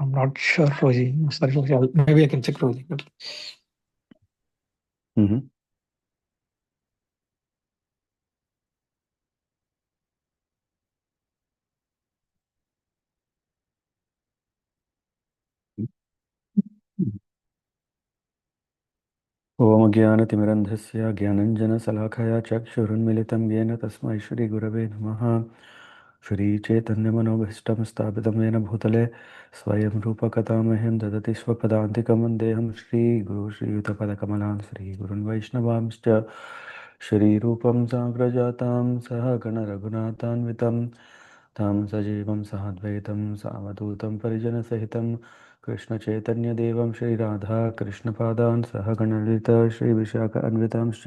I'm not sure, Roji. Sorry, Roji. Maybe I can check, Roji. Mm-hmm. ॐ ज्ञानतिमिरन्धस्य ज्ञानञ्जनशलाखया चक्षुरुन्मिलितं येन तस्मै श्रीगुरवे नमः। श्रीचैतन्यमनोभीष्टं स्थापितं येन भूतले स्वयं रूपकथामह्यं ददति स्वपदान्तिकं वन्देऽहं श्रीगुरुं श्रीयुतपदकमलां श्रीगुरुन् वैष्णवांश्च श्रीरूपं साग्रजातां सहगणरघुनाथान्वितं तं सजीवं साद्वैतं सावधूतं परिजनसहितं कृष्णचैतन्यदेवं श्रीराधा कृष्णपादान् सहगणललिता श्रीविशाखान्वितांश्च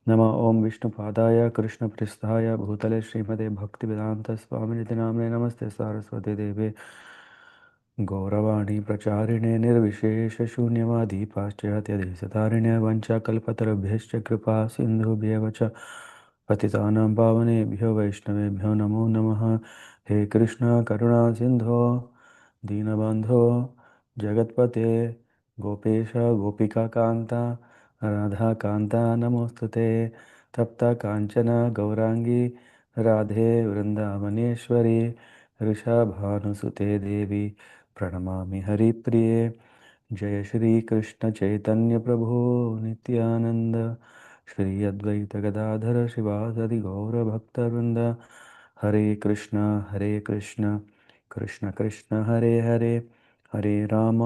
नमः। ॐ विष्णुपादाय कृष्णप्रेष्ठाय भूतले श्रीमते भक्तिवेदान्तस्वामिनिति नाम्ने नमस्ते सारस्वती देवे गौरवाणी प्रचारिणे निर्विशेषशून्यवादी पाश्चात्यदेशतारिणे वञ्चाकल्पतरुभ्यश्च कृपा सिन्धुभ्येव च पतितानां पावनेभ्यो वैष्णवेभ्यो नमो नमः। हे कृष्ण करुणा सिन्धो दीनबन्धो जगत्पते गोपेश गोपिकान्ता राधाकान्ता नमोऽस्तुते तप्त काञ्चन गौराङ्गी राधे वृन्दावनेश्वरी वृषभानुसुते देवी प्रणमामि हरिप्रिये। जय श्री कृष्ण चैतन्य प्रभु नित्यानंद श्री अद्वैत गदाधर शिवासादि गौर भक्तवृंद। हरे कृष्ण कृष्ण कृष्ण हरे हरे हरे राम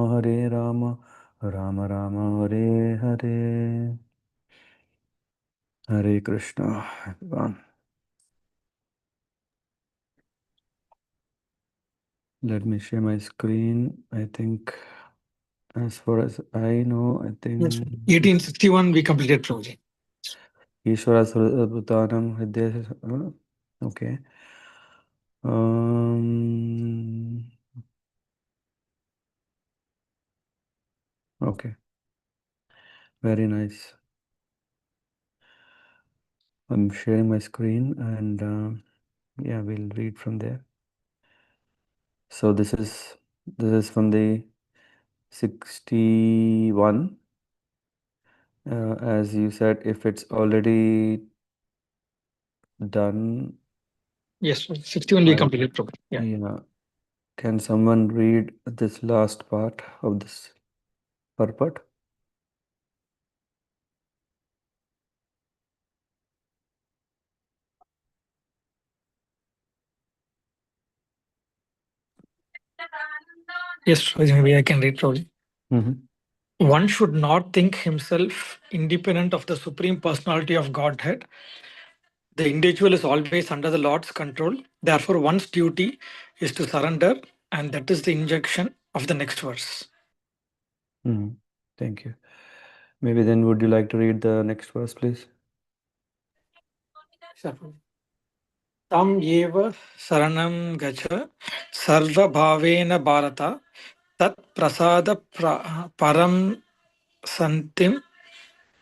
राम राम हरे हरे। हरे Krishna everyone. Let me share my screen. I think as far as I know, I Yes, think 1861 we completed, Roji. Ishvara Bhutanam Hridaya. Okay. Okay. Very nice. I'm sharing my screen and yeah, we'll read from there. So this is from the 61. As you said, if it's already done. Yes, 61 we completed, Roji. Yeah. Yeah. Can someone read this last part of this purport? Yes, Roji, maybe I can read, Roji. Mm-hmm. One should not think himself independent of the Supreme Personality of Godhead. The individual is always under the Lord's control. Therefore, one's duty is to surrender, and that is the injunction of the next verse. Mm-hmm. Thank you. Maybe then would you like to read the next verse, please? Sure. Tam eva saranam gacha sarva bhavena bharata tat prasada param santim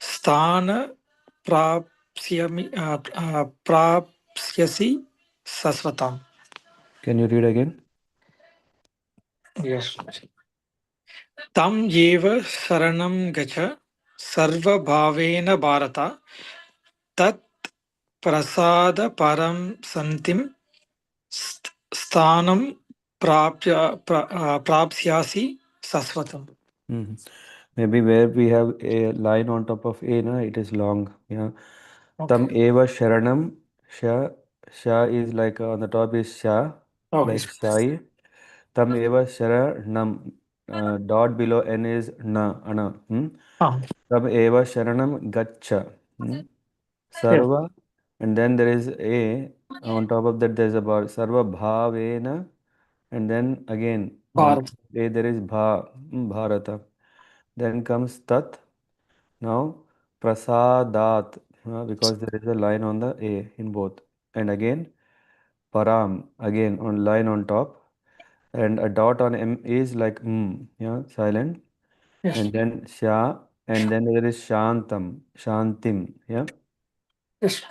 sthana prapsyasi sasvatam. Can you read again? Yes. Tam eva saranam gacha sarva bhavena bharata tat prasada param santim sthanam prapsyasi sasvatam. Mm-hmm. Maybe where we have a line on top of A, na, it is long. Yeah. Tam Okay. eva sharanam. Sha is like on the top is sha, Oh, like yes. shai. Tam eva sharanam. Dot below N is na, ana. Ah, Tam eva sharanam gaccha. yeah. Sarva. And then there is A. On top of that there is about sarva bhavena. And then again on Par. A there is bharata. Then comes tat. Now prasadat, because there is a line on the A in both. And again param, again on line on top. And a dot on M is like yeah, silent. Yes. And then sha, and then there is shantam, shantim, yeah. Yes.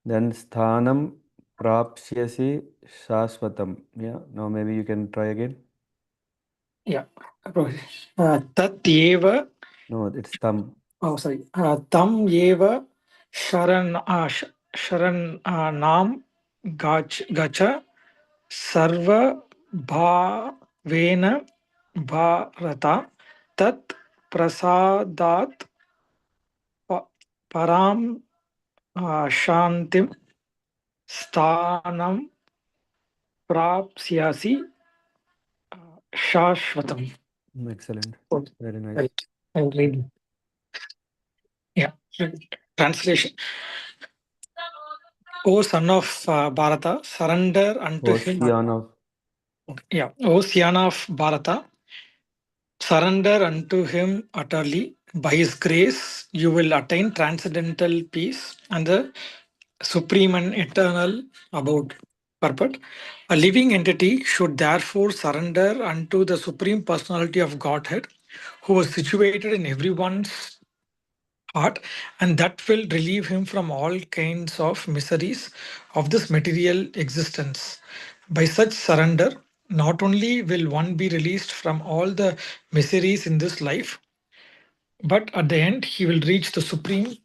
Then sthanam prapsyasi shaswatam. Yeah. Now maybe you can try again. Yeah. Tat eva. No, it's tam. Oh, sorry. Tam eva sharan nam gacha sarva bhavena bharata tat prasadat param shantim sthanam prapsyasi shashvatam. Excellent. Oh, Very nice. right. I'll read. Yeah. Translation. O son of Bharata, surrender unto him. Ocean of. Yeah. O son of Bharata, surrender unto him utterly. By his grace, you will attain transcendental peace and the supreme and eternal abode. Purport. A living entity should therefore surrender unto the supreme personality of Godhead, who is situated in everyone's heart, and that will relieve him from all kinds of miseries of this material existence. By such surrender, not only will one be released from all the miseries in this life, but at the end, he will reach the supreme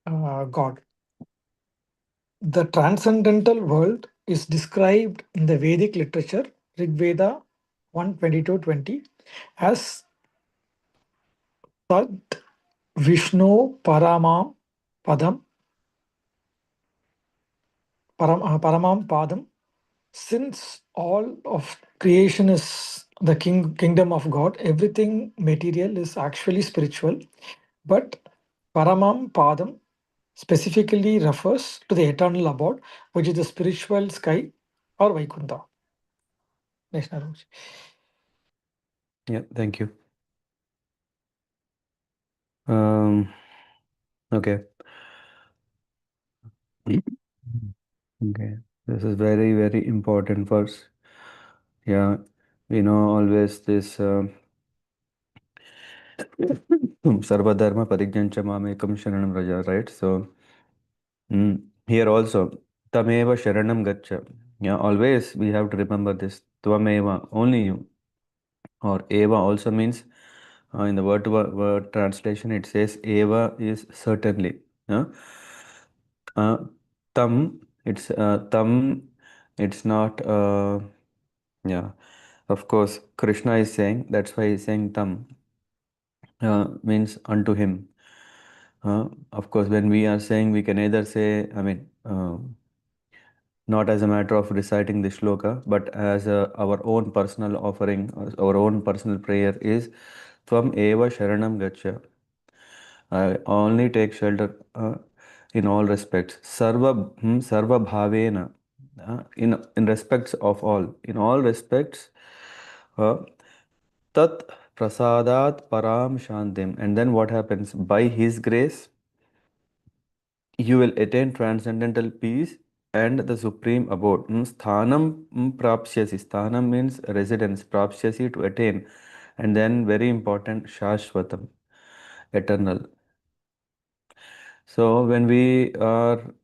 God. The transcendental world is described in the Vedic literature, Rig Veda 122:20, as Tad Vishnu Paramam Padam Paramam Padam. Since all of creation is the kingdom of God, everything material is actually spiritual. But Paramam Padam specifically refers to the eternal abode, which is the spiritual sky or Vaikuntha. Next, Naroji. Yeah, thank you. Um, okay. Okay. This is very, very important verse. Yeah, we know always this Sarvadharma Parijnancha Mamekam Sharanam Raja, right? So here also, Tameva Sharanam Gacha. Yeah, always we have to remember this. Tvameva, only you. Or Eva also means in the word to word translation, it says Eva is certainly. Yeah? Uh, Tam, it's not, yeah. Of course, Krishna is saying, that's why he's saying Tam, means unto him. Of course, when we are saying, we can either say, not as a matter of reciting the shloka, but as our own personal offering, our own personal prayer is, Tvam eva sharanam gacha. I only take shelter in all respects. Sarva bhavena. In respects of all. In all respects, uh, tat prasadat param shantim. And then what happens? By His grace, you will attain transcendental peace and the supreme abode. Sthanam prapsyasi. Sthanam means residence. Prapsyasi to attain. And then very important, shashvatam, eternal. So when we are,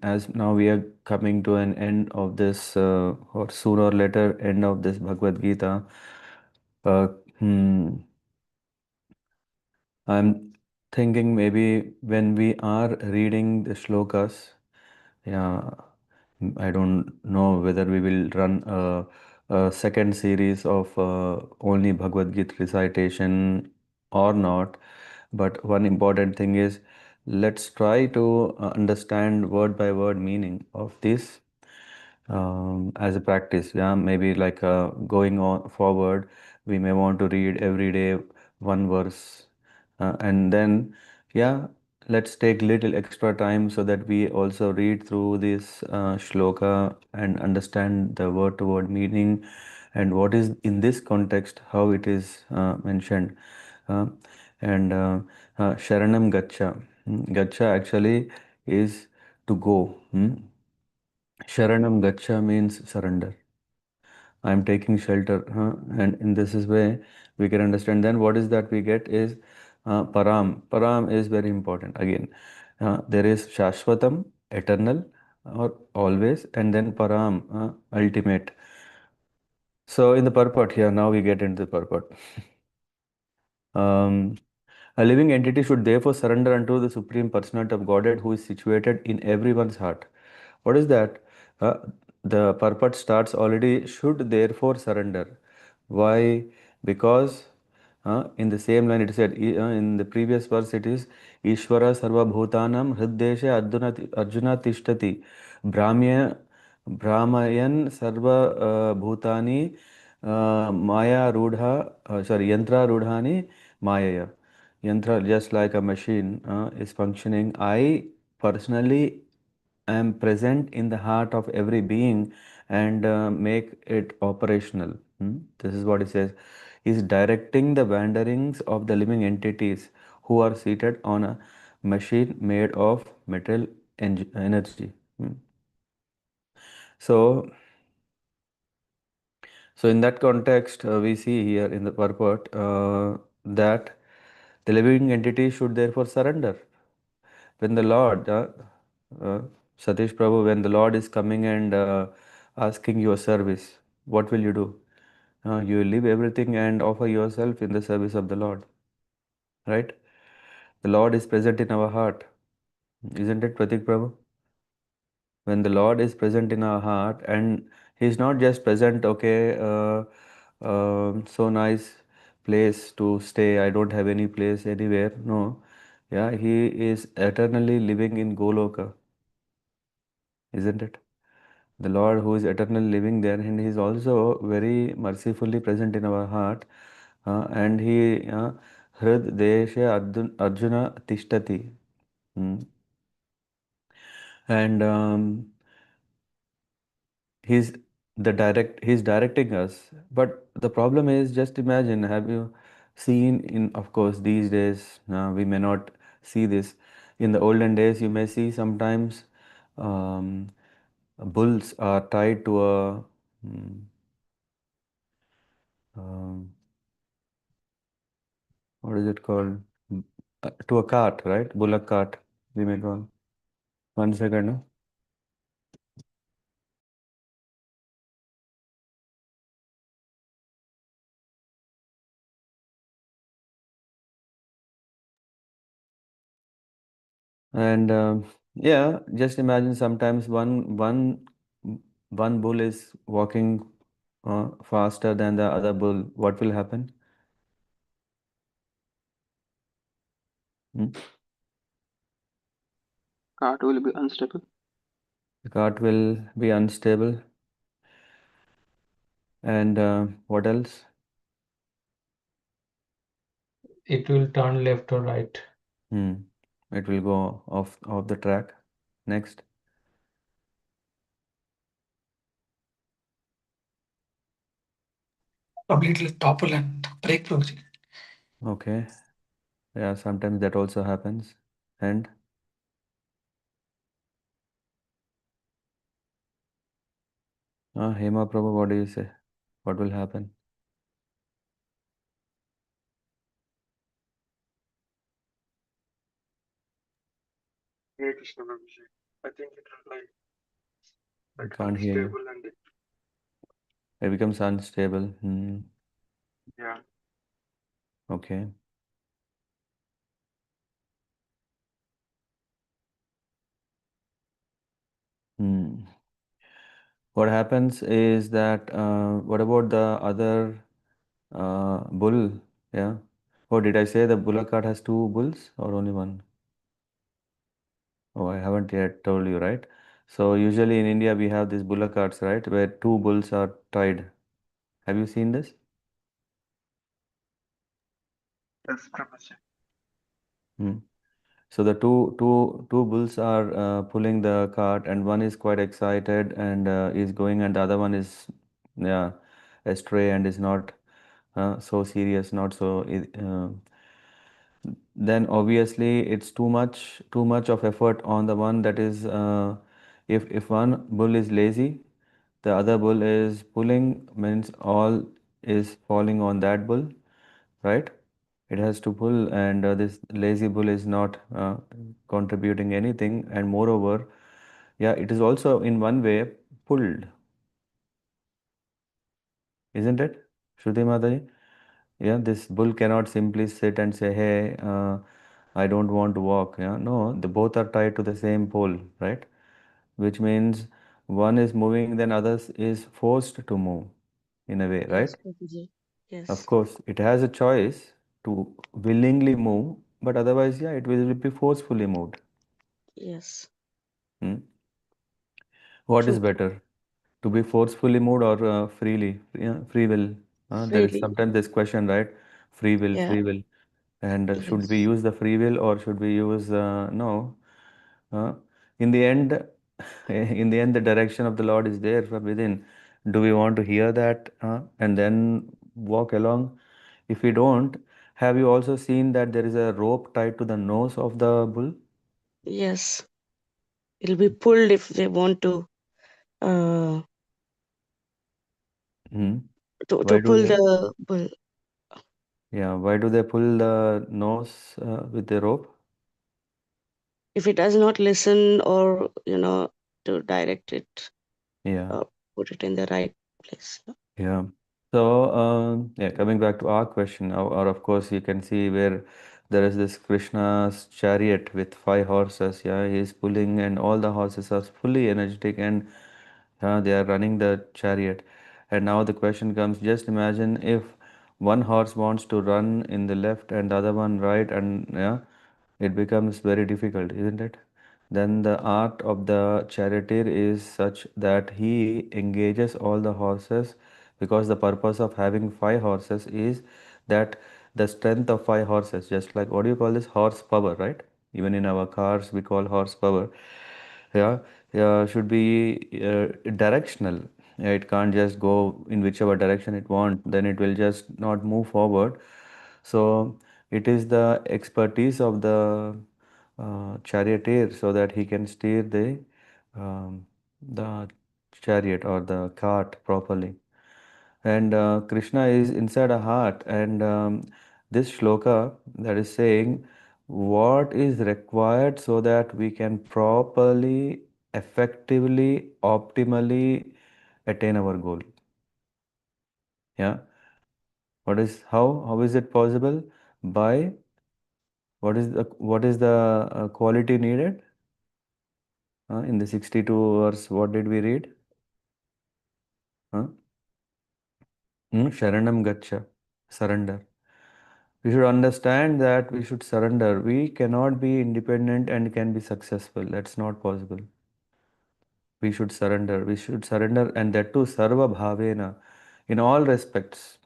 as now we are coming to an end of this, or sooner or later end of this Bhagavad Gita, uh, hmm, I'm thinking maybe when we are reading the shlokas, yeah, I don't know whether we will run a second series of only Bhagavad Gita recitation or not. But one important thing is let's try to understand word by word meaning of this as a practice. Yeah, maybe like going on forward, we may want to read every day one verse, and then yeah, let's take little extra time so that we also read through this shloka and understand the word to word meaning and what is in this context, how it is mentioned. Uh, and Sharanam Gacha. Gacha actually is to go. Sharanam Gacha means surrender. I am taking shelter. And in this is way we can understand. Then what is that we get is Param. Param is very important. Again, there is Shashvatam, eternal or always, and then Param, ultimate. So in the purport here, now we get into the purport. Um, a living entity should therefore surrender unto the Supreme Personality of Godhead who is situated in everyone's heart. What is that? Uh, the purport starts already, should therefore surrender. Why? Because in the same line it said, in the previous verse it is, Ishvara Sarva Bhutanam Hriddeshe Arjuna Tishtati Brahmya Brahmayan Sarva Bhutani Maya Rudha, sorry, Yantra Rudhani Mayaya. Yantra, just like a machine, is functioning. I personally am present in the heart of every being and make it operational. This is what it says. Is directing the wanderings of the living entities who are seated on a machine made of material energy. So, so in that context, we see here in the purport that the living entity should therefore surrender. When the Lord, uh, Satish Prabhu, when the Lord is coming and asking your service, what will you do? You will leave everything and offer yourself in the service of the Lord, right? The Lord is present in our heart, isn't it, Pratik Prabhu? When the Lord is present in our heart, and He's not just present, okay, so nice place to stay, I don't have any place anywhere. No, yeah, He is eternally living in Goloka, isn't it? The Lord who is eternally living there, and He is also very mercifully present in our heart, and He Hrid Deshe Arjuna Tishtati. Hmm. And he's he's directing us, but the problem is, just imagine, have you seen, in of course these days we may not see this, in the olden days you may see sometimes um, bulls are tied to a um, what is it called, to a cart, right? Bullock cart, we may call. 1 second, no? And yeah, just imagine sometimes one bull is walking faster than the other bull. What will happen? Hmm? Cart will be unstable. The cart will be unstable. And what else? It will turn left or right. Hmm. It will go off the track. Next. Completely topple and break through. Okay. Yeah, sometimes that also happens. And Hema Prabhu, what do you say? What will happen? Hare Krishna Abhishek. I think it will I like can't hear you. unstable and It becomes unstable. yeah. Okay. Hmm. What happens is that, what about the other bull? Yeah. Oh, did I say the bullock cart has two bulls or only one? Oh, I haven't yet told you, right? So usually in India we have these bullock carts, right, where two bulls are tied. Have you seen this? Yes, Prabhuji. Hmm. So the two bulls are pulling the cart, and one is quite excited and is going, and the other one is, yeah, astray and is not so serious, not so. Then obviously it's too much of effort on the one that is. If one bull is lazy, the other bull is pulling, means all is falling on that bull, right? It has to pull, and this lazy bull is not contributing anything, and moreover, yeah, it is also in one way pulled. isn't it, Shruti Mataji? Yeah, this bull cannot simply sit and say, "Hey, I don't want to walk." Yeah, no, the both are tied to the same pole, right? Which means one is moving, then others is forced to move in a way, right? Yes, Prabhuji. Of Yes, course, it has a choice to willingly move, but otherwise, yeah, it will be forcefully moved. yes. Hmm? What is True. better, to be forcefully moved or freely? Yeah, free will. There is Freely. sometimes this question, right? Free will, Yeah. free will. And should we Yes. use the free will or should we use no? Uh, in the end, in the end, the direction of the Lord is there from within. Do we want to hear that and then walk along? If we don't, have you also seen that there is a rope tied to the nose of the bull? Yes. It'll be pulled if they want uh Hmm. to Why do pull they? the bull. Yeah, why do they pull the nose with the rope? If it does not listen, or to direct it, Yeah. put it in the right place. Yeah. So, yeah, coming back to our question, or of course, you can see where there is this Krishna's chariot with 5 horses. Yeah, he's pulling, and all the horses are fully energetic, and they are running the chariot. And now the question comes: just imagine if one horse wants to run in the left and the other one right, and yeah, it becomes very difficult, isn't it? Then the art of the charioteer is such that he engages all the horses, because the purpose of having 5 horses is that the strength of 5 horses, just like what do you call this, horsepower, right? Even in our cars we call horsepower. Yeah, yeah, should be directional. Yeah, it can't just go in whichever direction it wants, then it will just not move forward. So it is the expertise of the charioteer so that he can steer the chariot or the cart properly. And Krishna is inside a heart, and this shloka that is saying what is required so that we can properly, effectively, optimally attain our goal. Yeah, how is it possible? By what is the quality needed in the 62 verse? What did we read? Sharanam Gacha, surrender. We should understand that we should surrender. We cannot be independent and can be successful. That's not possible. We should surrender. We should surrender, and that too sarva bhavena, in all respects.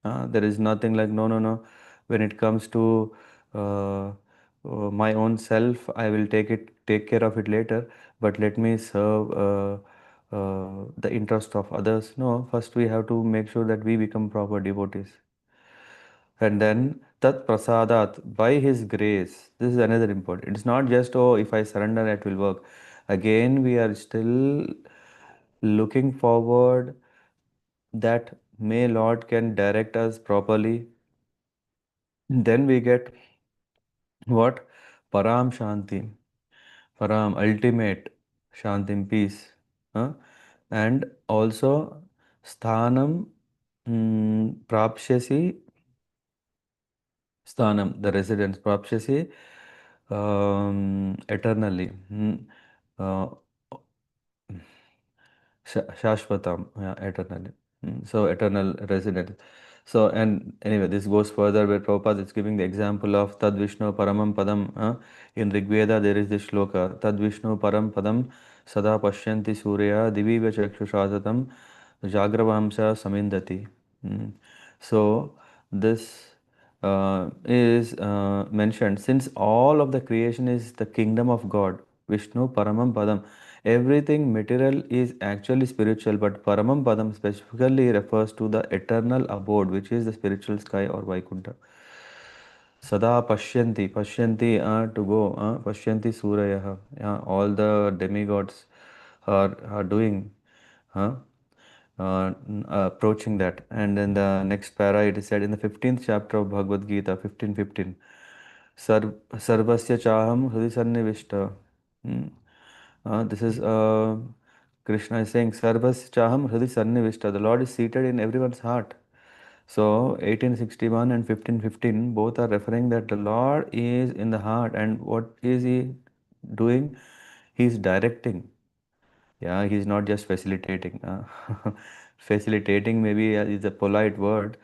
There is nothing like no, no, no. When it comes to my own self, I will take care of it later. But let me serve the interest of others. No, first we have to make sure that we become proper devotees. And then tat prasadat, by his grace. This is another important. It's not just, oh, if I surrender it will work. Again, we are still looking forward that may Lord can direct us properly. Then we get what? Param Shanti. Param, ultimate Shantim, peace. Huh? And also Sthanam Prapshasi, Sthanam, the residence, Prapshasi eternally. Uh, Shashvatam, yeah, eternally. So eternal residence. So and anyway, this goes further where Prabhupada is giving the example of Tad Vishnu Paramam Padam. In Rig Veda, there is this shloka: Tad Vishnu Param Padam Sada Pashyanti Surya Diviva Chakshushasatam Jagravamsa Samindati. So this is mentioned since all of the creation is the kingdom of God. Vishnu Paramam Padam. Everything material is actually spiritual, but Paramam Padam specifically refers to the eternal abode, which is the spiritual sky or Vaikuntha. Sada Pashyanti, Pashyanti to go, Pashyanti Suraya. Yeah, all the demigods are doing, uh, approaching that. And in the next para, it is said in the 15th chapter of Bhagavad Gita, 15:15. Sarvasya chaham hridisannivishta. This is Krishna is saying, Sarvas Chaham Hridi Sannivishta. The Lord is seated in everyone's heart. So 1861 and 1515 both are referring that the Lord is in the heart, and what is he doing? He is directing. Yeah, he's not just facilitating. Facilitating maybe is a polite word.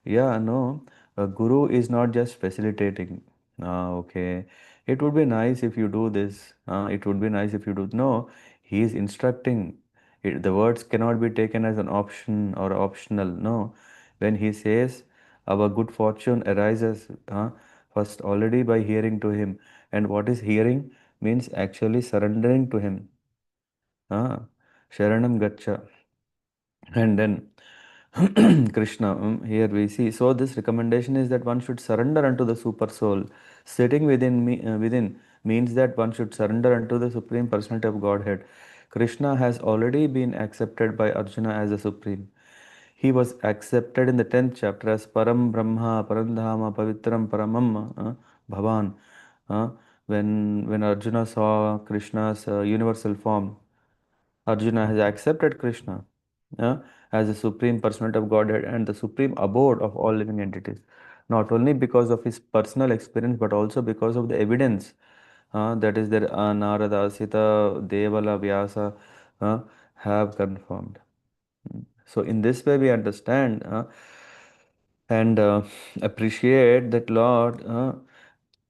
Yeah, no, a guru is not just facilitating. Okay, it would be nice if you do this. It would be nice if you do. No, he is instructing. The words cannot be taken as an option or optional. No, when he says, our good fortune arises first already by hearing to him. And what is hearing? Means actually surrendering to him. Sharanam Gacha. And then Krishna, here we see. So this recommendation is that one should surrender unto the super soul. Sitting within means that one should surrender unto the supreme personality of Godhead. Krishna has already been accepted by Arjuna as the supreme. He was accepted in the 10th chapter as Param Brahma, Parandhama, Pavitram, Paramam, Bhavan. Uh, when Arjuna saw Krishna's universal form, Arjuna has accepted Krishna as the supreme personality of Godhead and the supreme abode of all living entities. Not only because of his personal experience, but also because of the evidence that is there. Narada, Sita, Devala, Vyasa have confirmed. So in this way, we understand and appreciate that Lord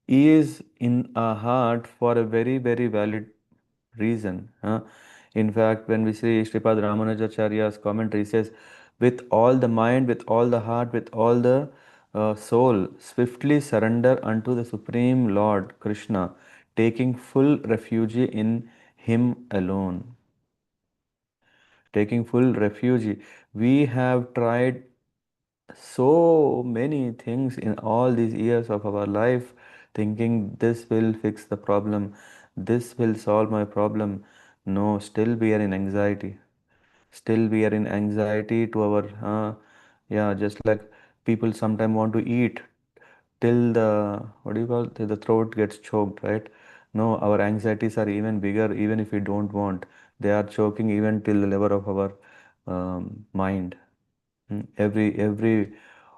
is in our heart for a very, very valid reason. In fact, when we see Sripad Ramanujacharya's commentary, says, with all the mind, with all the heart, with all the soul, swiftly surrender unto the Supreme Lord Krishna, taking full refuge in Him alone. Taking full refuge. We have tried so many things in all these years of our life, thinking this will fix the problem, this will solve my problem. No, still we are in anxiety. Still we are in anxiety to our, yeah, just like people sometimes want to eat till the, what do you call, till the throat gets choked, right? No, our anxieties are even bigger, even if we don't want. They are choking even till the level of our mind. Every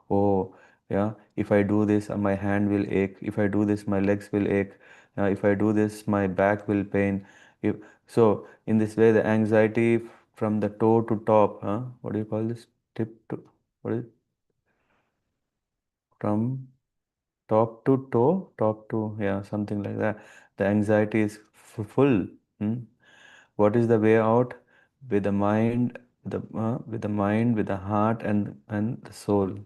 oh yeah, if I do this, my hand will ache. If I do this, my legs will ache. If I do this, my back will pain. If, so in this way, the anxiety from the toe to top, what do you call this? Tip to, what is it? From top to toe, top to, yeah, something like that. The anxiety is full. Hmm? What is the way out? With the mind, with the mind, with the heart, and the soul.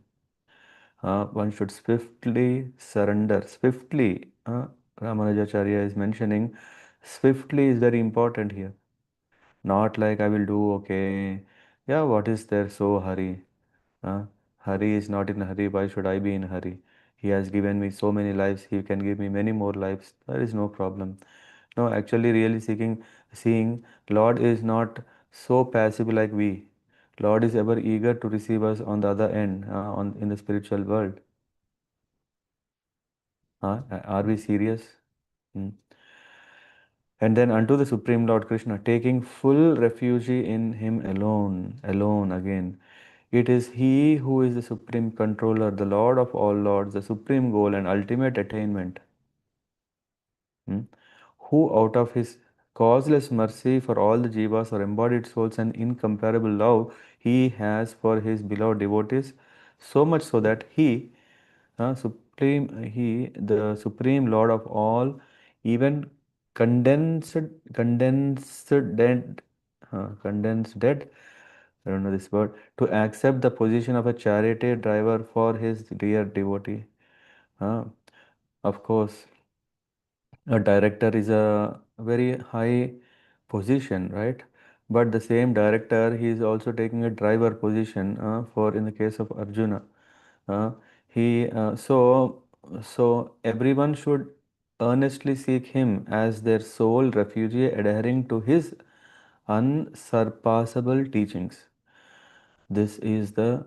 One should swiftly surrender. Swiftly, Ramanujacharya is mentioning, swiftly is very important here. Not like I will do, okay. Yeah, what is there so hurry? Hurry is not in a hurry. Why should I be in a hurry? He has given me so many lives. He can give me many more lives. There is no problem. No, actually, really seeing Lord is not so passive like we. Lord is ever eager to receive us on the other end, in the spiritual world. Are we serious? Hmm. And then unto the Supreme Lord Krishna, taking full refuge in Him alone, alone again. It is He who is the Supreme Controller, the Lord of all Lords, the Supreme Goal and ultimate attainment. Who out of His causeless mercy for all the jivas or embodied souls and incomparable love He has for His beloved devotees, so much so that the Supreme Lord of all, even condensed, condensed dead, condensed dead, I don't know this word, to accept the position of a charioteer driver for his dear devotee. Uh, of course, a director is a very high position, right? But the same director, he is also taking a driver position for in the case of Arjuna. Uh, he so everyone should earnestly seek him as their sole refuge, adhering to his unsurpassable teachings. This is the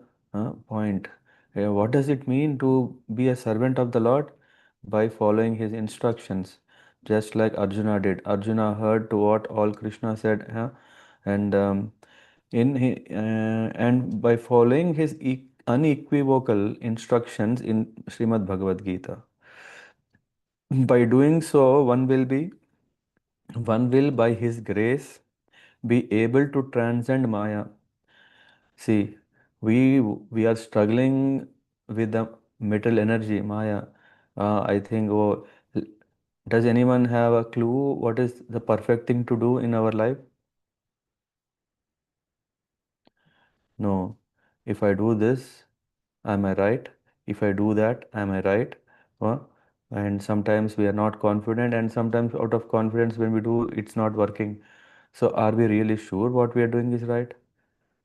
point. What does it mean to be a servant of the Lord? By following his instructions, just like Arjuna did. Arjuna heard to what all Krishna said, And and by following his unequivocal instructions in Srimad Bhagavad Gita, by doing so, one will by his grace be able to transcend Maya. See, we are struggling with the metal energy, Maya. I think. Oh, does anyone have a clue what is the perfect thing to do in our life? No. If I do this, am I right? If I do that, am I right? Huh? And sometimes we are not confident, and sometimes out of confidence, when we do, it's not working. So, are we really sure what we are doing is right?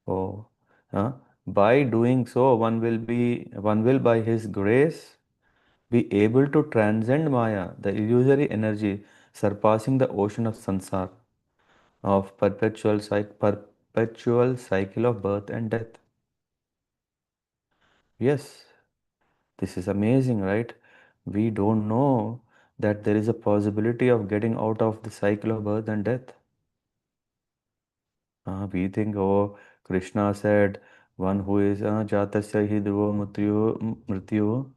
Oh, huh? By doing so, one will by His grace be able to transcend Maya, the illusory energy surpassing the ocean of sansar, of perpetual cycle of birth and death. Yes, this is amazing, right? We don't know that there is a possibility of getting out of the cycle of birth and death. We think, oh, Krishna said, one who is jatasya hi mrityu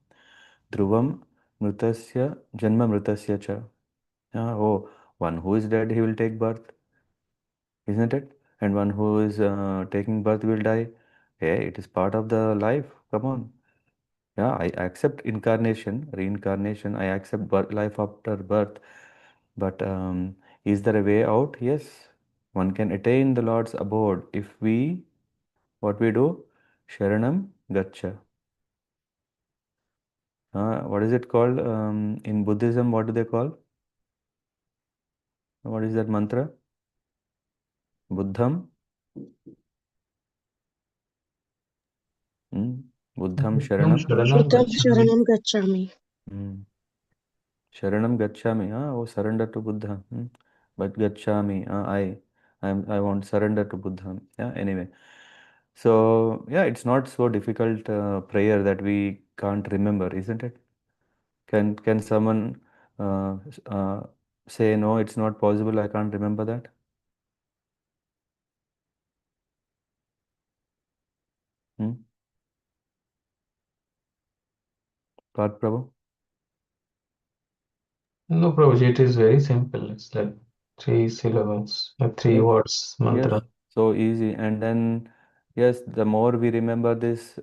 dhruvam mritasya janma mritasya cha. Oh, one who is dead, he will take birth, isn't it? And one who is taking birth will die. Hey, it is part of the life. Come on. Yeah, I accept incarnation, reincarnation. I accept birth, life after birth. But is there a way out? Yes. One can attain the Lord's abode if what we do? Sharanam Gacha. What is it called? In Buddhism, what do they call? What is that mantra? Buddham? Buddham Buddham Sharanam. Sharanam Buddham Gacchami. Sharanam Gacchami. Hmm. Sharanam Gacchami. Oh, surrender to Buddha. But Gacchami. I want surrender to Buddha. Yeah. Anyway, so yeah, it's not so difficult prayer that we can't remember, isn't it? Can someone say no? It's not possible. I can't remember that. Hmm? God Prabhu. No, Prabhuji, it is very simple. It's like three syllables, three Yes. words Yes. mantra. So easy. And then yes, the more we remember this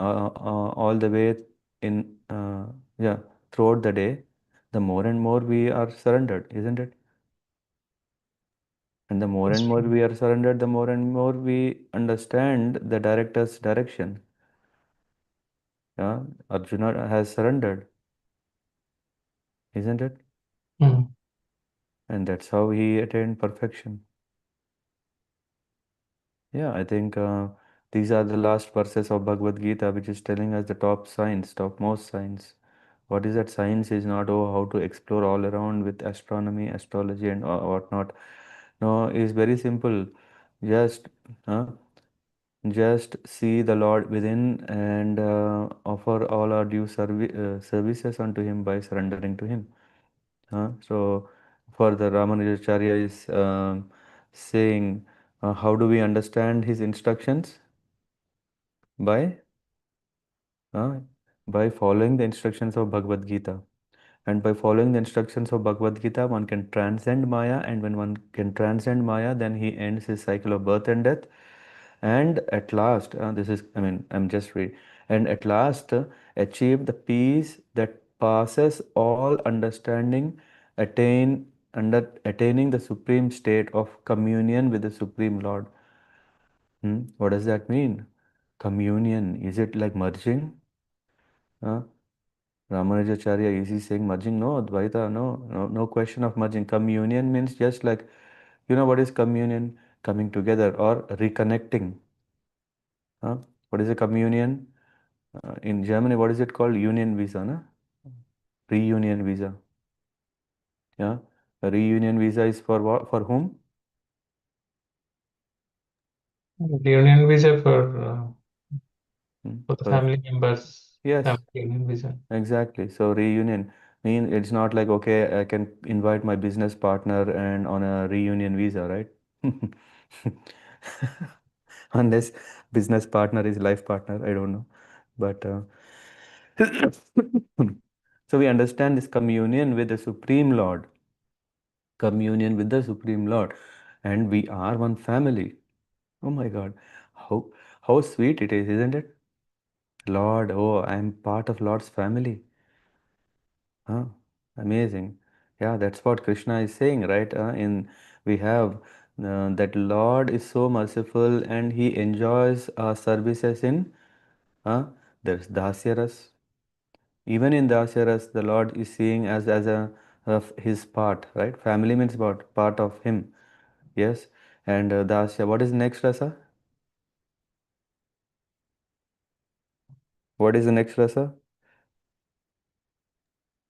all the way in yeah throughout the day, the more and more we are surrendered, isn't it? And the more That's and more true. we are surrendered, the more and more we understand the director's direction. Yeah, Arjuna has surrendered, isn't it? Hmm. And that's how he attained perfection. Yeah, I think these are the last verses of Bhagavad Gita, which is telling us the top science, topmost science. What is that science is not, oh, how to explore all around with astronomy, astrology, and whatnot. No, it's very simple. Just, uh, just see the Lord within and offer all our due services unto Him by surrendering to Him. So, for the Ramanujacharya is saying, how do we understand his instructions? By uh, by following the instructions of Bhagavad Gita. And by following the instructions of Bhagavad Gita, one can transcend Maya. And when one can transcend Maya, then he ends his cycle of birth and death. And at last, I'm just reading, and at last achieve the peace that passes all understanding, attaining the supreme state of communion with the Supreme Lord. What does that mean? Communion, is it like merging? Huh? Ramanujacharya, is he saying merging? No, Advaita, no question of merging. Communion means just like, what is communion? Coming together or reconnecting. Huh? What is a communion? In Germany, what is it called? Union visa, no? Reunion visa. Yeah. A reunion visa is for what? For whom? Reunion visa Hmm, for the For family members, yes, family reunion visa. exactly. So reunion mean it's not like okay, I can invite my business partner and on a reunion visa, right? Unless business partner is life partner, I don't know. But so we understand this communion with the Supreme Lord, communion with the Supreme Lord, and we are one family. Oh my God, how how sweet it is, isn't it? Lord, oh, I am part of Lord's family. Huh? Amazing. Yeah, that's what Krishna is saying, right? In we have that Lord is so merciful and he enjoys our services in there's Dasyaras. Even in Dasyaras, the Lord is seeing as a of his part, right? Family means part of him. Yes. And Dasya, what is next rasa? What is the next rasa?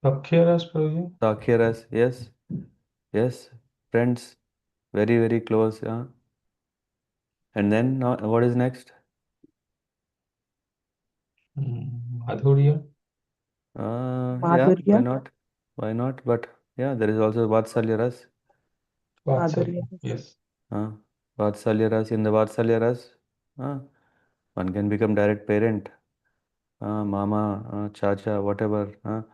Sakyaras, Prabhuji? Sakyaras, yes, yes, friends, very, very close. And then what is next? Madhurya? Yeah, why Madhurya. not? Why not? But yeah, there is also Vatsalya ras. Madhurya. Yes. Uh, Vatsalya ras, in the Vatsalya ras, one can become direct parent, mama, chacha, whatever.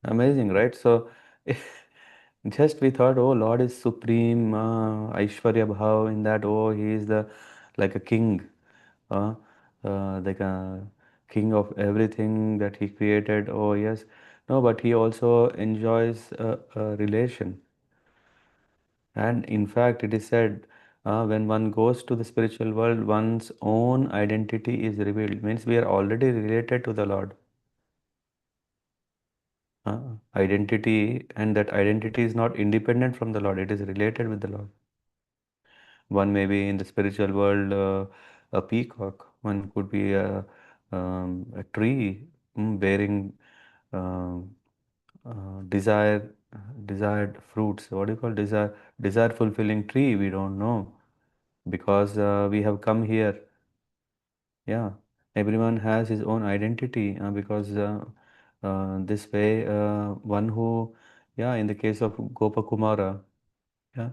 Amazing, right? So just we thought, oh, Lord is supreme, Aishwarya Bhav in that, oh, he is the like a king, uh, like a king of everything that he created. Oh, yes. No, but he also enjoys a relation. And in fact, it is said, when one goes to the spiritual world, one's own identity is revealed. Means we are already related to the Lord. Identity, and that identity is not independent from the Lord, it is related with the Lord. One may be in the spiritual world a peacock, one could be a tree bearing um, desired fruits. What do you call desire fulfilling tree? We don't know because we have come here. Yeah, everyone has his own identity because this way, one who, yeah, in the case of Gopakumara, yeah,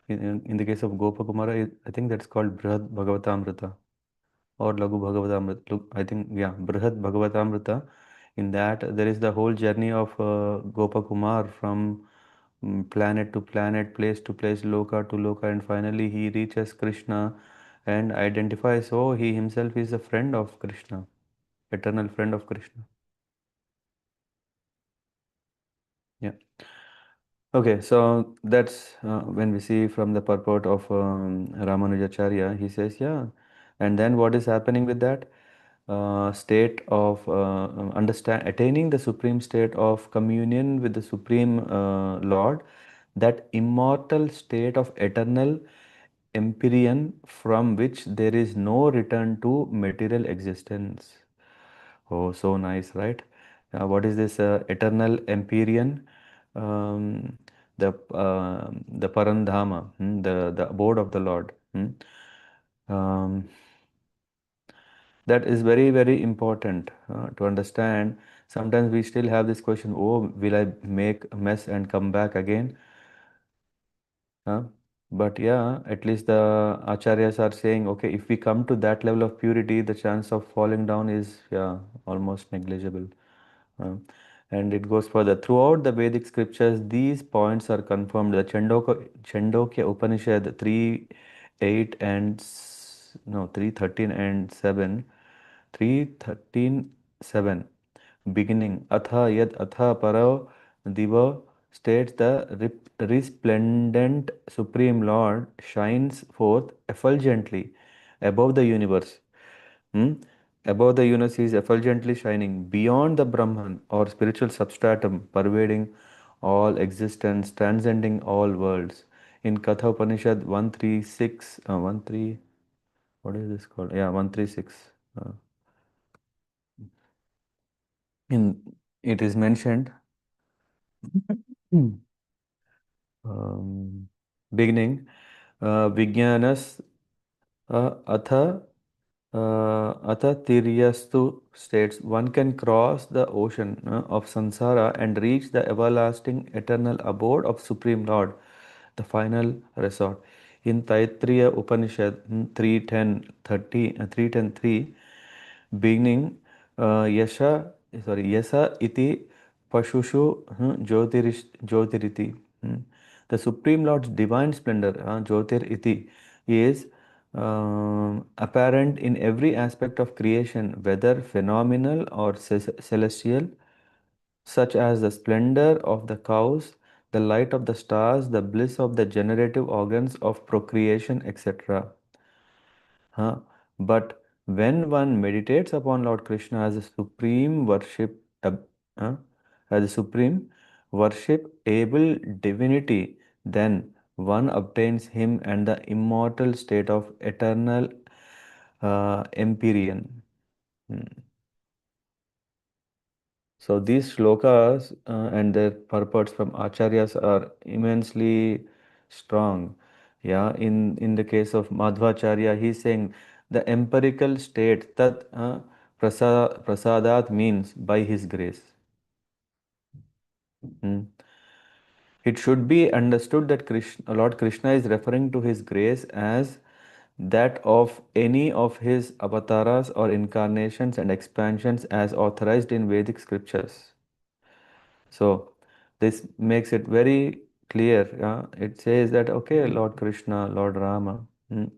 in the case of Gopakumara, I think that's called Brihad Bhagavatamrita or Lagu Bhagavatamrita. Look, I think, yeah, Brihad Bhagavatamrita. In that, there is the whole journey of Gopakumar from planet to planet, place to place, loka to loka, and finally he reaches Krishna and identifies, oh, he himself is a friend of Krishna, eternal friend of Krishna. Yeah. Okay, so that's when we see from the purport of Ramanujacharya, he says, yeah. And then what is happening with that? State of attaining the supreme state of communion with the supreme Lord, that immortal state of eternal empyrean from which there is no return to material existence. Oh, so nice, right? What is this eternal empyrean? Um, the Parandhama, the abode of the Lord. Um, that is very, very important to understand. Sometimes we still have this question, oh, will I make a mess and come back again? But yeah, at least the acharyas are saying, okay, if we come to that level of purity, the chance of falling down is, yeah, almost negligible. Uh, and it goes further. Throughout the Vedic scriptures, these points are confirmed. The Chandogya Upanishad 3, 8 and no 3:13 and 7, 3:13, 7, beginning Atha Yad Atha Parav Diva states the resplendent Supreme Lord shines forth effulgently above the universe. Hmm? Above the universe, he is effulgently shining beyond the Brahman or spiritual substratum, pervading all existence, transcending all worlds. In Katha Upanishad 136, 13, what is this called? Yeah, 136. Uh, in it is mentioned, um, beginning, Vijnanas Atha Atha Tiryastu states, one can cross the ocean of samsara and reach the everlasting eternal abode of Supreme Lord. the final resort. In Taittiriya Upanishad 3.10.3, beginning yasa iti pashushu jyotiriti. The Supreme Lord's divine splendor, jyotir iti, is apparent in every aspect of creation, whether phenomenal or celestial, such as the splendor of the cows, the light of the stars, the bliss of the generative organs of procreation, etc. But when one meditates upon Lord Krishna as a supreme uh, as a supreme worship able divinity, then one obtains him and the immortal state of eternal empyrean. Hmm. So these shlokas and their purports from acharyas are immensely strong. Yeah, in the case of Madhvacharya, he's saying the empirical state that prasadat means by his grace. Hmm. It should be understood that Lord Krishna is referring to his grace as that of any of his avatars or incarnations and expansions as authorized in Vedic scriptures. So this makes it very clear. It says that, okay, Lord Krishna, Lord Rama, Lord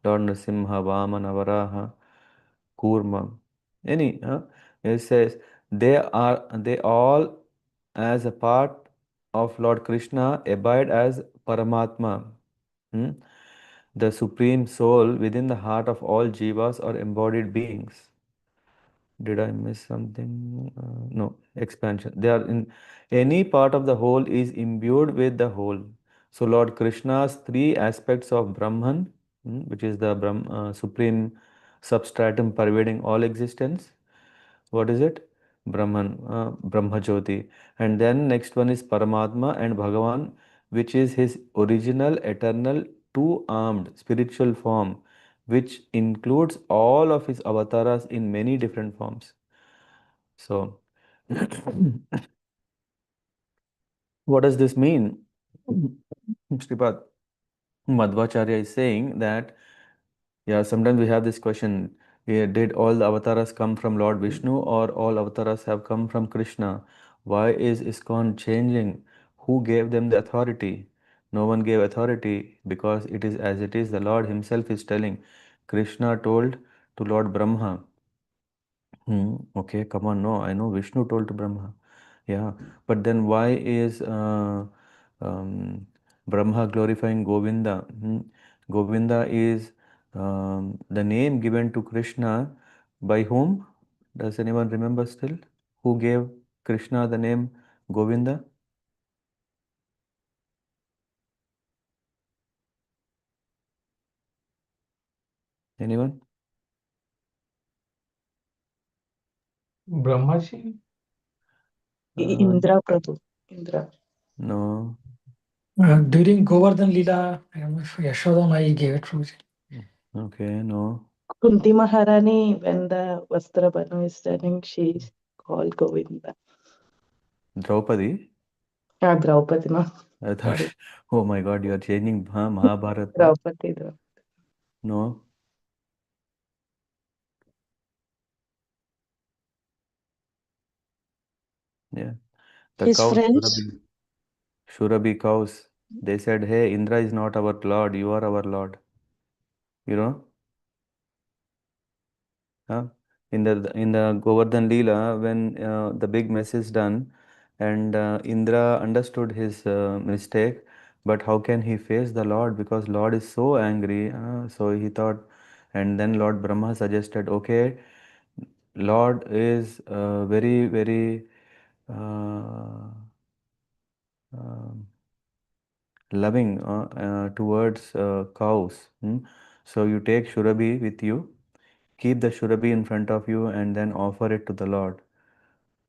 Nrsimha, Vamana, Varaha, Kurma, any. It says they all as a part of Lord Krishna abide as Paramatma, hmm, the supreme soul within the heart of all jivas or embodied beings. Did I miss something? No, expansion. They are in any part of the whole is imbued with the whole. So Lord Krishna's three aspects of Brahman, which is the supreme substratum pervading all existence. What is it? Brahman, Brahma Jyoti. And then next one is Paramatma and Bhagavan, which is his original, eternal, two-armed spiritual form, which includes all of his avatars in many different forms. So, what does this mean? Sripad Madhvacharya is saying that, yeah, sometimes we have this question, did all the avatars come from Lord Vishnu or all avatars have come from Krishna? Why is ISKCON changing? Who gave them the authority? No one gave authority because it is as it is. The Lord himself is telling. Krishna told to Lord Brahma, okay, come on, no, I know Vishnu told to Brahma. Yeah, but then why is Brahma glorifying Govinda? Govinda is the name given to Krishna by whom? Does anyone remember still? Who gave Krishna the name Govinda? Anyone? Brahmaji? Uh, Indra Prabhu. Indra. no. During Govardhan Lila, I don't know if Yashoda Mai gave it, Prabhuji. Okay, no. Kunti Maharani, when the Vastra Banu is turning, she's called Govinda. Draupadi? Draupadi, no. I thought, Sorry. oh my God, you are changing Mahabharata. Draupadi. No. Yeah. The His cows, friends, Shurabhi cows, they said, hey, Indra is not our Lord, you are our Lord. You know? Huh? In the Govardhan Leela, when the big mess is done, and Indra understood his mistake, but how can he face the Lord? Because Lord is so angry. So he thought, and then Lord Brahma suggested, okay, Lord is very, very um loving towards cows. So you take Shurabhi with you, keep the Shurabhi in front of you, and then offer it to the Lord.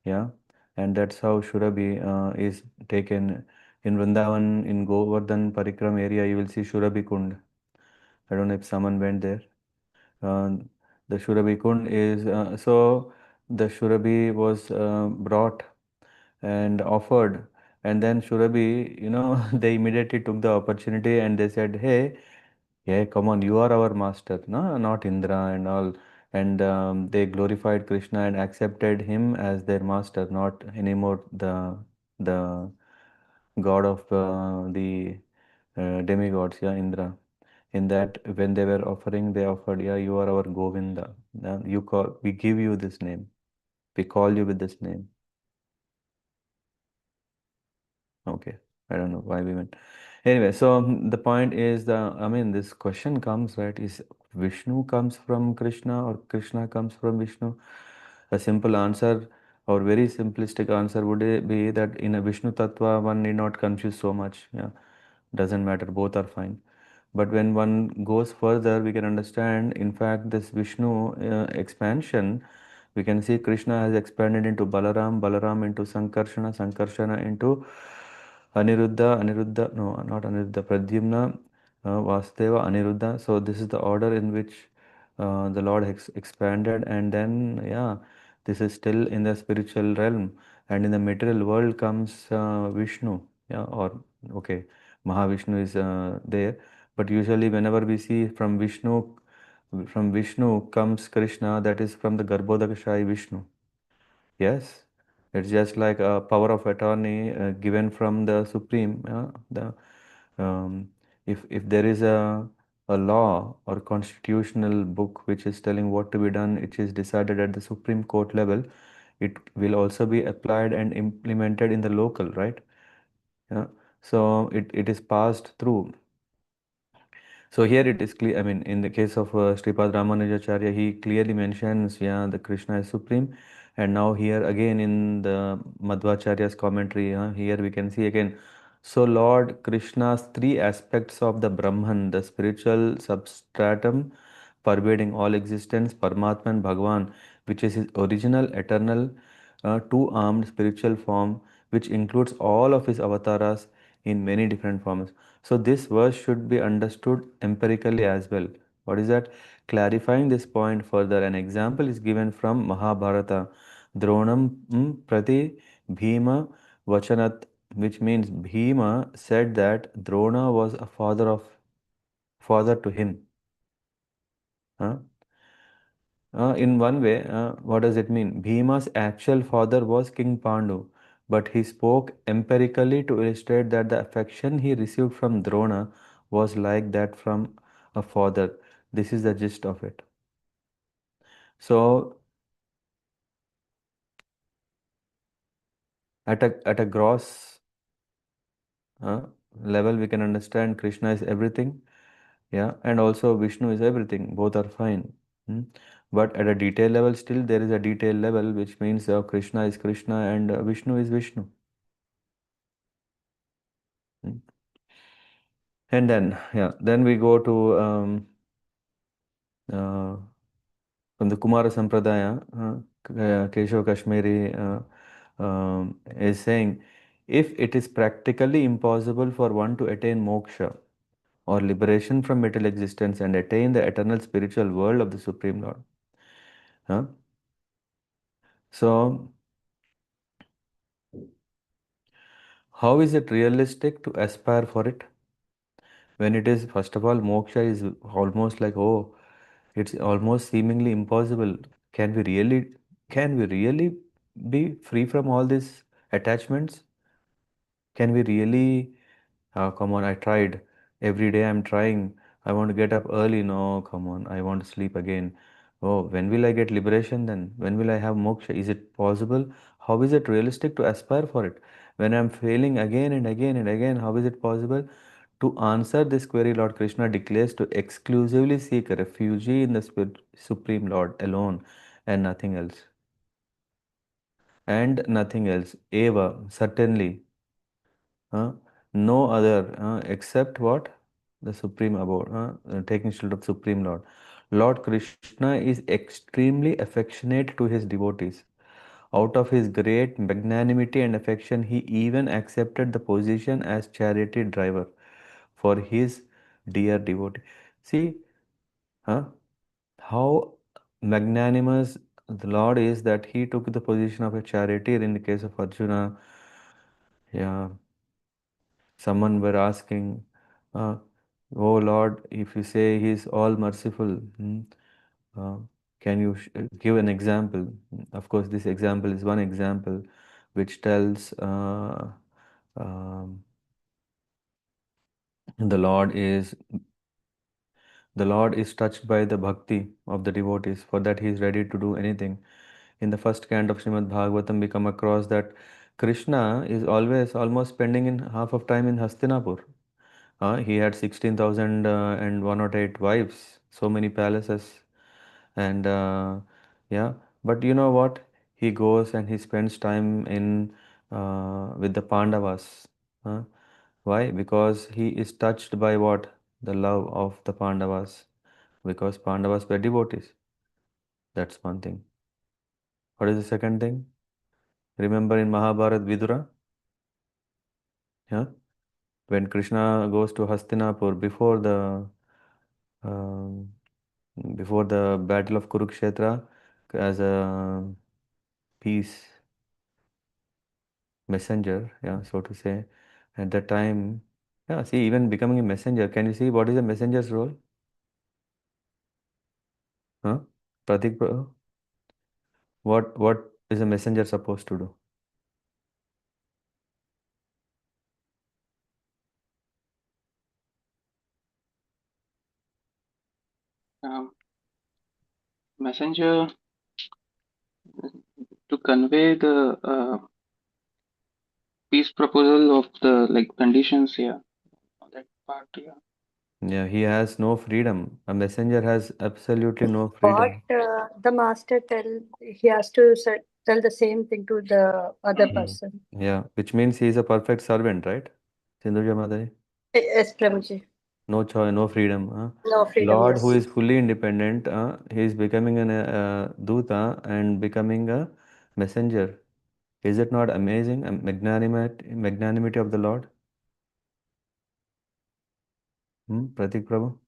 Yeah, and that's how Shurabhi is taken in Vrindavan, in Govardhan Parikram area. You will see Shurabhi Kund. I don't know if someone went there. Uh, the Shurabhi Kund is so the Shurabhi was brought and offered, And then Shurabhi, they immediately took the opportunity and they said, hey, yeah, come on, you are our master, no, not Indra and all. And they glorified Krishna and accepted him as their master, not anymore the god of the demigods, yeah, Indra. In that, when they were offering, they offered, yeah, you are our Govinda. We give you this name. We call you with this name. Okay, I don't know why we went. Anyway, so the point is this question comes, right? Is Vishnu comes from Krishna or Krishna comes from Vishnu? A simple answer or very simplistic answer would be that in a Vishnu Tattva, one need not confuse so much. Yeah, doesn't matter, both are fine. But when one goes further, we can understand, in fact, this Vishnu expansion, we can see Krishna has expanded into Balaram, Balaram into Sankarshana, Sankarshana into Aniruddha, no, not Aniruddha, Pradyumna, Vasudeva, Aniruddha. So this is the order in which the Lord expanded, and then, yeah, this is still in the spiritual realm, and in the material world comes Vishnu, yeah, or okay, Mahavishnu is there, but usually whenever we see from Vishnu comes Krishna, that is from the Garbhodakashayi Vishnu. Yes, it's just like a power of attorney given from the Supreme. Um, if there is a law or constitutional book which is telling what to be done, which is decided at the Supreme Court level, it will also be applied and implemented in the local, right? Yeah. So it is passed through. So here it is clear, I mean, in the case of Sripad Ramanujacharya, he clearly mentions, yeah, the Krishna is supreme. And now here again in the Madhvacharya's commentary, here we can see again, so Lord Krishna's three aspects of the Brahman, the spiritual substratum pervading all existence, Paramatma and Bhagavan, which is his original, eternal, two-armed spiritual form, which includes all of his avatars in many different forms. So this verse should be understood empirically as well. What is that? Clarifying this point further, an example is given from Mahabharata. Dronam prati Bhima Vachanat, which means Bhima said that Drona was a father to him. Huh? In one way, what does it mean? Bhima's actual father was King Pandu, but he spoke empirically to illustrate that the affection he received from Drona was like that from a father. This is the gist of it. So, at a gross uh, level, we can understand Krishna is everything, yeah, and also Vishnu is everything. Both are fine. Hmm. But at a detail level, still there is a detail level, which means Krishna is Krishna and Vishnu is Vishnu. Hmm. And then, yeah, then we go to uh, from the Kumara Sampradaya, Keshav Kashmiri is saying, if it is practically impossible for one to attain moksha or liberation from material existence and attain the eternal spiritual world of the Supreme Lord, huh? So, how is it realistic to aspire for it when it is, first of all, moksha is almost like, oh, it's almost seemingly impossible. Can we really, can we really be free from all these attachments? Can we really, come on, I tried. Every day I'm trying. I want to get up early. No, come on, I want to sleep again. Oh, when will I get liberation then? When will I have moksha? Is it possible? How is it realistic to aspire for it? When I'm failing again and again and again, how is it possible? To answer this query, Lord Krishna declares to exclusively seek refuge in the Supreme Lord alone and nothing else. And nothing else. Eva, certainly. No other except what? The Supreme Abode, taking shelter of Supreme Lord. Lord Krishna is extremely affectionate to his devotees. Out of his great magnanimity and affection, he even accepted the position as charity driver for his dear devotee. See, huh, how magnanimous the Lord is that he took the position of a charioteer in the case of Arjuna. Yeah. Someone were asking, uh, "Oh Lord, if you say He's all merciful, uh, can you give an example?" Of course, this example is one example which tells um, the Lord is the Lord is touched by the bhakti of the devotees. For that, He is ready to do anything. In the first canto of Srimad Bhagavatam, we come across that Krishna is always almost spending in half of time in Hastinapur. He had 16,000 and 108 wives, so many palaces, and yeah. But you know what? He goes and he spends time in with the Pandavas. Huh? Why? Because he is touched by what? The love of the Pandavas. Because Pandavas were devotees. That's one thing. What is the second thing? Remember in Mahabharat Vidura? Yeah? When Krishna goes to Hastinapur um, before the battle of Kurukshetra as a peace messenger, yeah, so to say. At that time, yeah, see, even becoming a messenger, can you see what is a messenger's role? Huh? Pratik, what is a messenger supposed to do? Um, Messenger to convey the peace proposal of the like conditions here. That part, yeah. Yeah, he has no freedom. A messenger has absolutely no What freedom. the master he has to tell the same thing to the other Hmm. person. Yeah, which means he is a perfect servant, right? Sindhuja Madhuri? Yes, Prabhuji. No choice, no freedom. No freedom, Lord, who yes. is fully independent, he is becoming an duta and becoming a messenger. Is it not amazing? Magnanimity of the Lord? Pratik Prabhu?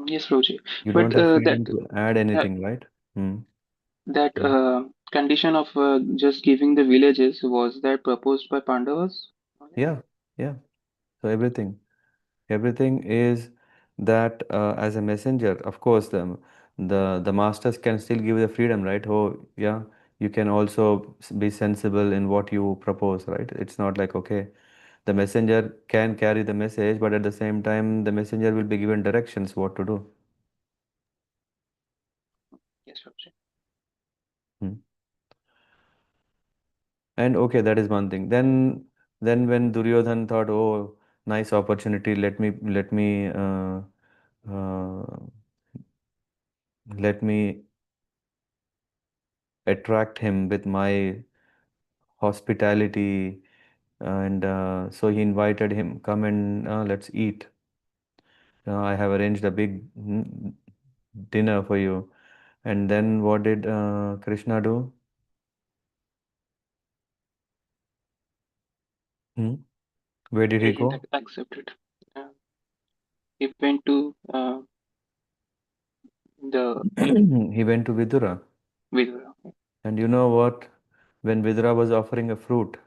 Yes, Roji. You don't But have that freedom to add that anything, right? Hmm. that Hmm. condition of just giving the villages, was that proposed by Pandavas? Yeah, yeah. So everything is that as a messenger, of course, the masters can still give the freedom, right? Oh, yeah, you can also be sensible in what you propose, right? It's not like, okay, the messenger can carry the message, but at the same time, the messenger will be given directions what to do. Yes, Roji. Hmm. And okay, that is one thing. Then when Duryodhan thought, oh, nice opportunity, uh, let me attract him with my hospitality, and so he invited him, come and let's eat. I have arranged a big dinner for you. And then what did Krishna do? Hmm? Where did He he didn't go? accept it. Uh, he went to the He went to Vidura. Vidura. And you know what? When Vidura was offering a fruit,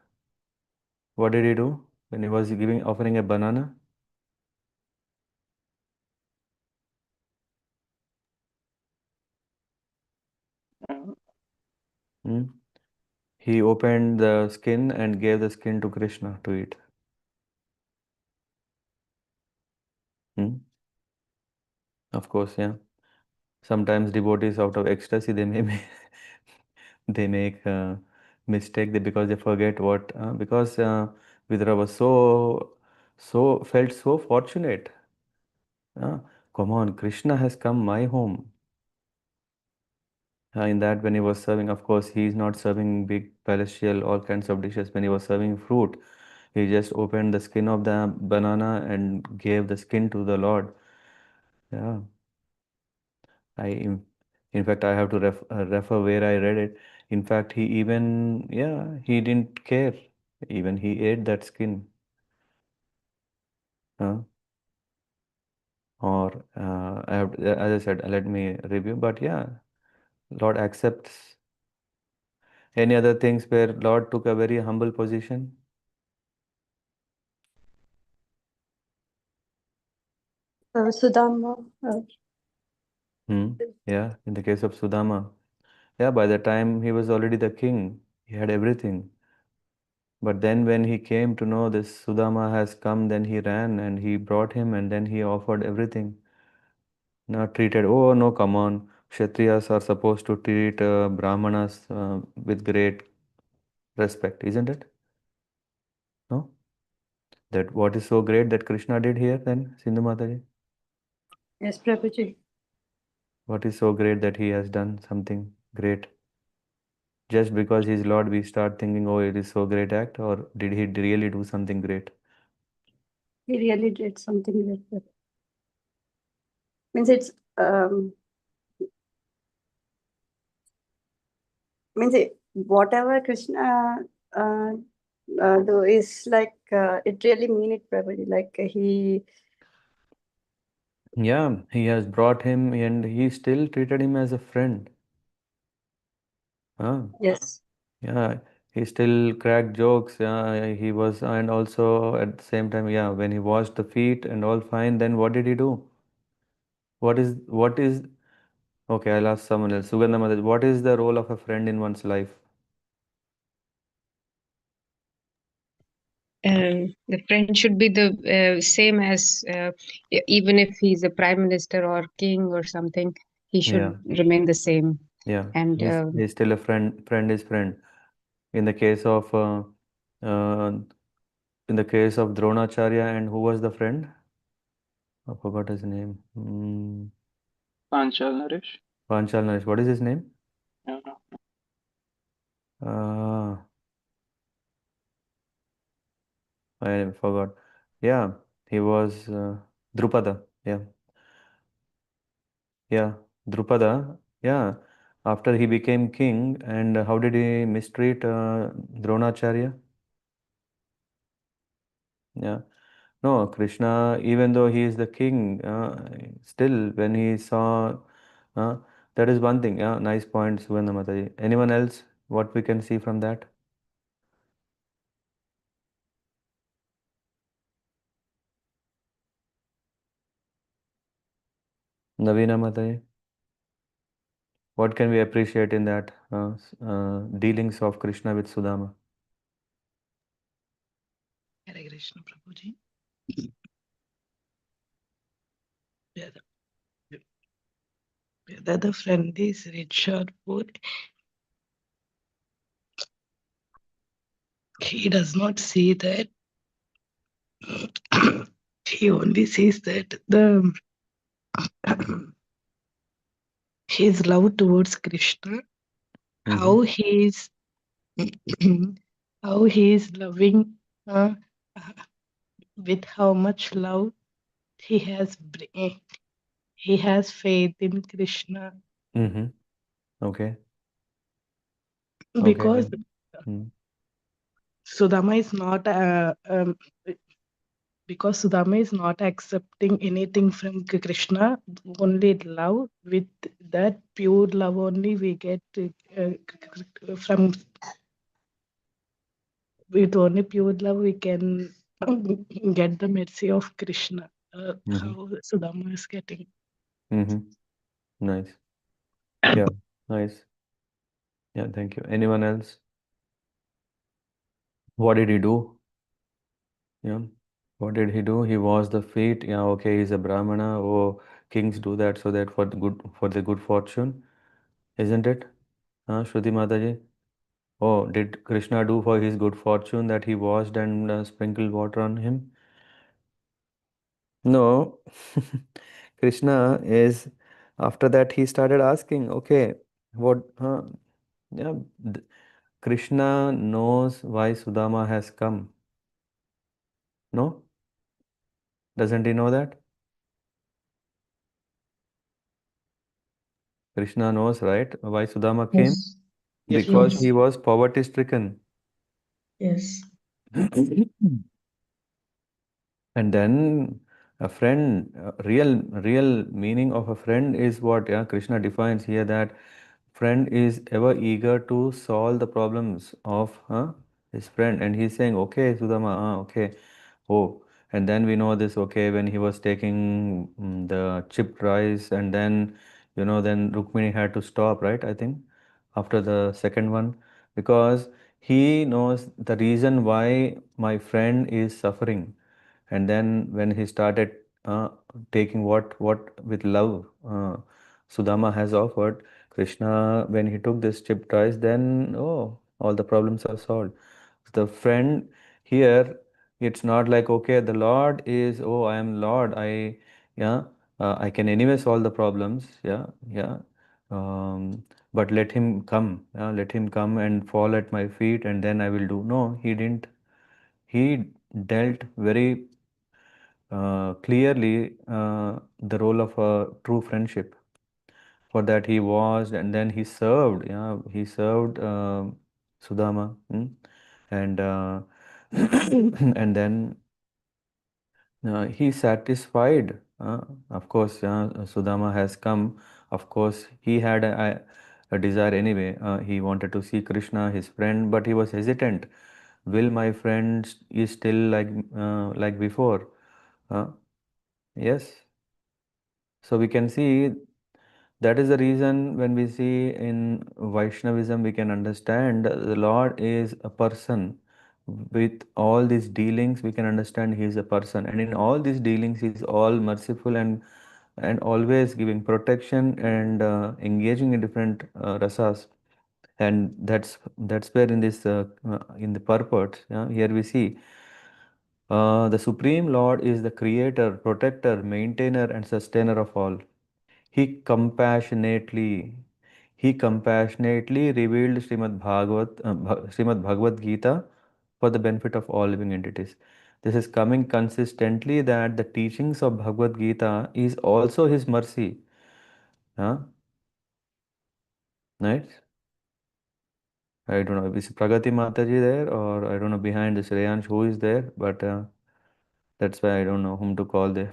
what did he do? When he was offering a banana, Uh, hmm? He opened the skin and gave the skin to Krishna to eat. Hmm? Of course, yeah. Sometimes devotees, out of ecstasy, they may they make a mistake because they forget what because Vidura was so felt so fortunate. Uh, Come on, Krishna has come my home. In that, when he was serving, of course, he is not serving big palatial all kinds of dishes. When he was serving fruit, he just opened the skin of the banana and gave the skin to the Lord. Yeah, in fact, I have to refer where I read it. In fact, he even, yeah, he didn't care. Even he ate that skin. Uh, or I have, as I said, let me review. But yeah, Lord accepts. Any other things where Lord took a very humble position? Sudama. Yeah, in the case of Sudama. Yeah, by the time he was already the king, he had everything. But then when he came to know this Sudama has come, then he ran and he brought him and then he offered everything. Not treated, oh no, come on. Kshatriyas are supposed to treat Brahmanas with great respect, isn't it? No? That what is so great that Krishna did here then, Sindhu Mataji? Yes, Prabhuji. What is so great that he has done something great? Just because he's Lord, we start thinking, oh, it is so great act, or did he really do something great? He really did something like that. Means it's whatever Krishna do is like it really mean it, Prabhuji. Like he. Yeah, he has brought him and he still treated him as a friend. Huh? Yes. Yeah, he still cracked jokes. Yeah, he was, and also at the same time, yeah, when he washed the feet and all fine, then what did he do? What is, okay, I'll ask someone else. Sugandha Mataji, what is the role of a friend in one's life? The friend should be the same as even if he's a prime minister or king or something, he Yeah, should remain the same. yeah, And he's still a friend. Friend is friend. In the case of uh, in the case of Dronacharya, and who was the friend? I forgot his name. Panchal Naresh. Panchal Naresh. What is his name? Yeah. Uh, I forgot. Yeah, he was Drupada. Yeah, yeah, Drupada. Yeah, after he became king, and how did he mistreat Dronacharya? Yeah, no, Krishna, even though he is the king, still when he saw, uh, that is one thing. Yeah, nice point, Sugandha Mataji. Anyone else? What we can see from that? Navina Mataji, what can we appreciate in that dealings of Krishna with Sudama? Hare Krishna, Prabhuji. Whether whether the friend is rich or poor, he does not see that. He only sees that the his love towards Krishna, how he is how he is loving, uh, with how much love he has he has faith in Krishna, Mm-hmm. Okay. Okay. because Mm. Sudama is not because Sudama is not accepting anything from Krishna, only love. With that pure love only we get from, with only pure love we can get the mercy of Krishna. Mm-hmm. How Sudama is getting. Mm-hmm. Nice. Yeah. Nice. Yeah. Thank you. Anyone else? What did he do? Yeah. What did he do? He washed the feet. Yeah. Okay. He's a Brahmana. Oh, kings do that so that for the good fortune, isn't it? Shruti Mataji. Oh, did Krishna do for his good fortune that he washed and sprinkled water on him? No. Krishna is, after that he started asking, okay, what, yeah, Krishna knows why Sudama has come. No? Doesn't he know that? Krishna knows, right, why Sudama came? Yes. Yes, Because Yes. he was poverty stricken. Yes. And then a friend, real meaning of a friend is what? Yeah, Krishna defines here that friend is ever eager to solve the problems of his friend, and he's saying, okay, Sudama, okay, oh, and then we know this, okay, when he was taking the chipped rice, and then, then Rukmini had to stop, right? I think after the second one, because he knows the reason why my friend is suffering. And then when he started taking what with love Sudama has offered, Krishna, when he took this chipped rice, then all the problems are solved. The friend here, it's not like, okay, the Lord is, oh, I am Lord, yeah, I can anyway solve the problems, yeah, yeah. But let him come, let him come and fall at my feet, and then I will do. No, he didn't. He dealt very clearly the role of a true friendship. For that he was, and then he served. Yeah, he served Sudama, and and then he satisfied. Of course, Sudama has come. Of course, he had a desire anyway. He wanted to see Krishna, his friend, but he was hesitant. Will my friend is still like before? Uh, yes. So we can see that is the reason when we see in Vaishnavism, we can understand the Lord is a person. With all these dealings, we can understand He is a person, and in all these dealings, He is all merciful and always giving protection and engaging in different rasas. And that's where in the purport, here we see the Supreme Lord is the creator, protector, maintainer, and sustainer of all. He compassionately he compassionately revealed Srimad Bhagavad Gita for the benefit of all living entities. This is coming consistently that the teachings of Bhagavad Gita is also His mercy. Huh? Right? I don't know. Is Pragati Mataji there, or I don't know behind this Shreyansh who is there, but that's why I don't know whom to call there.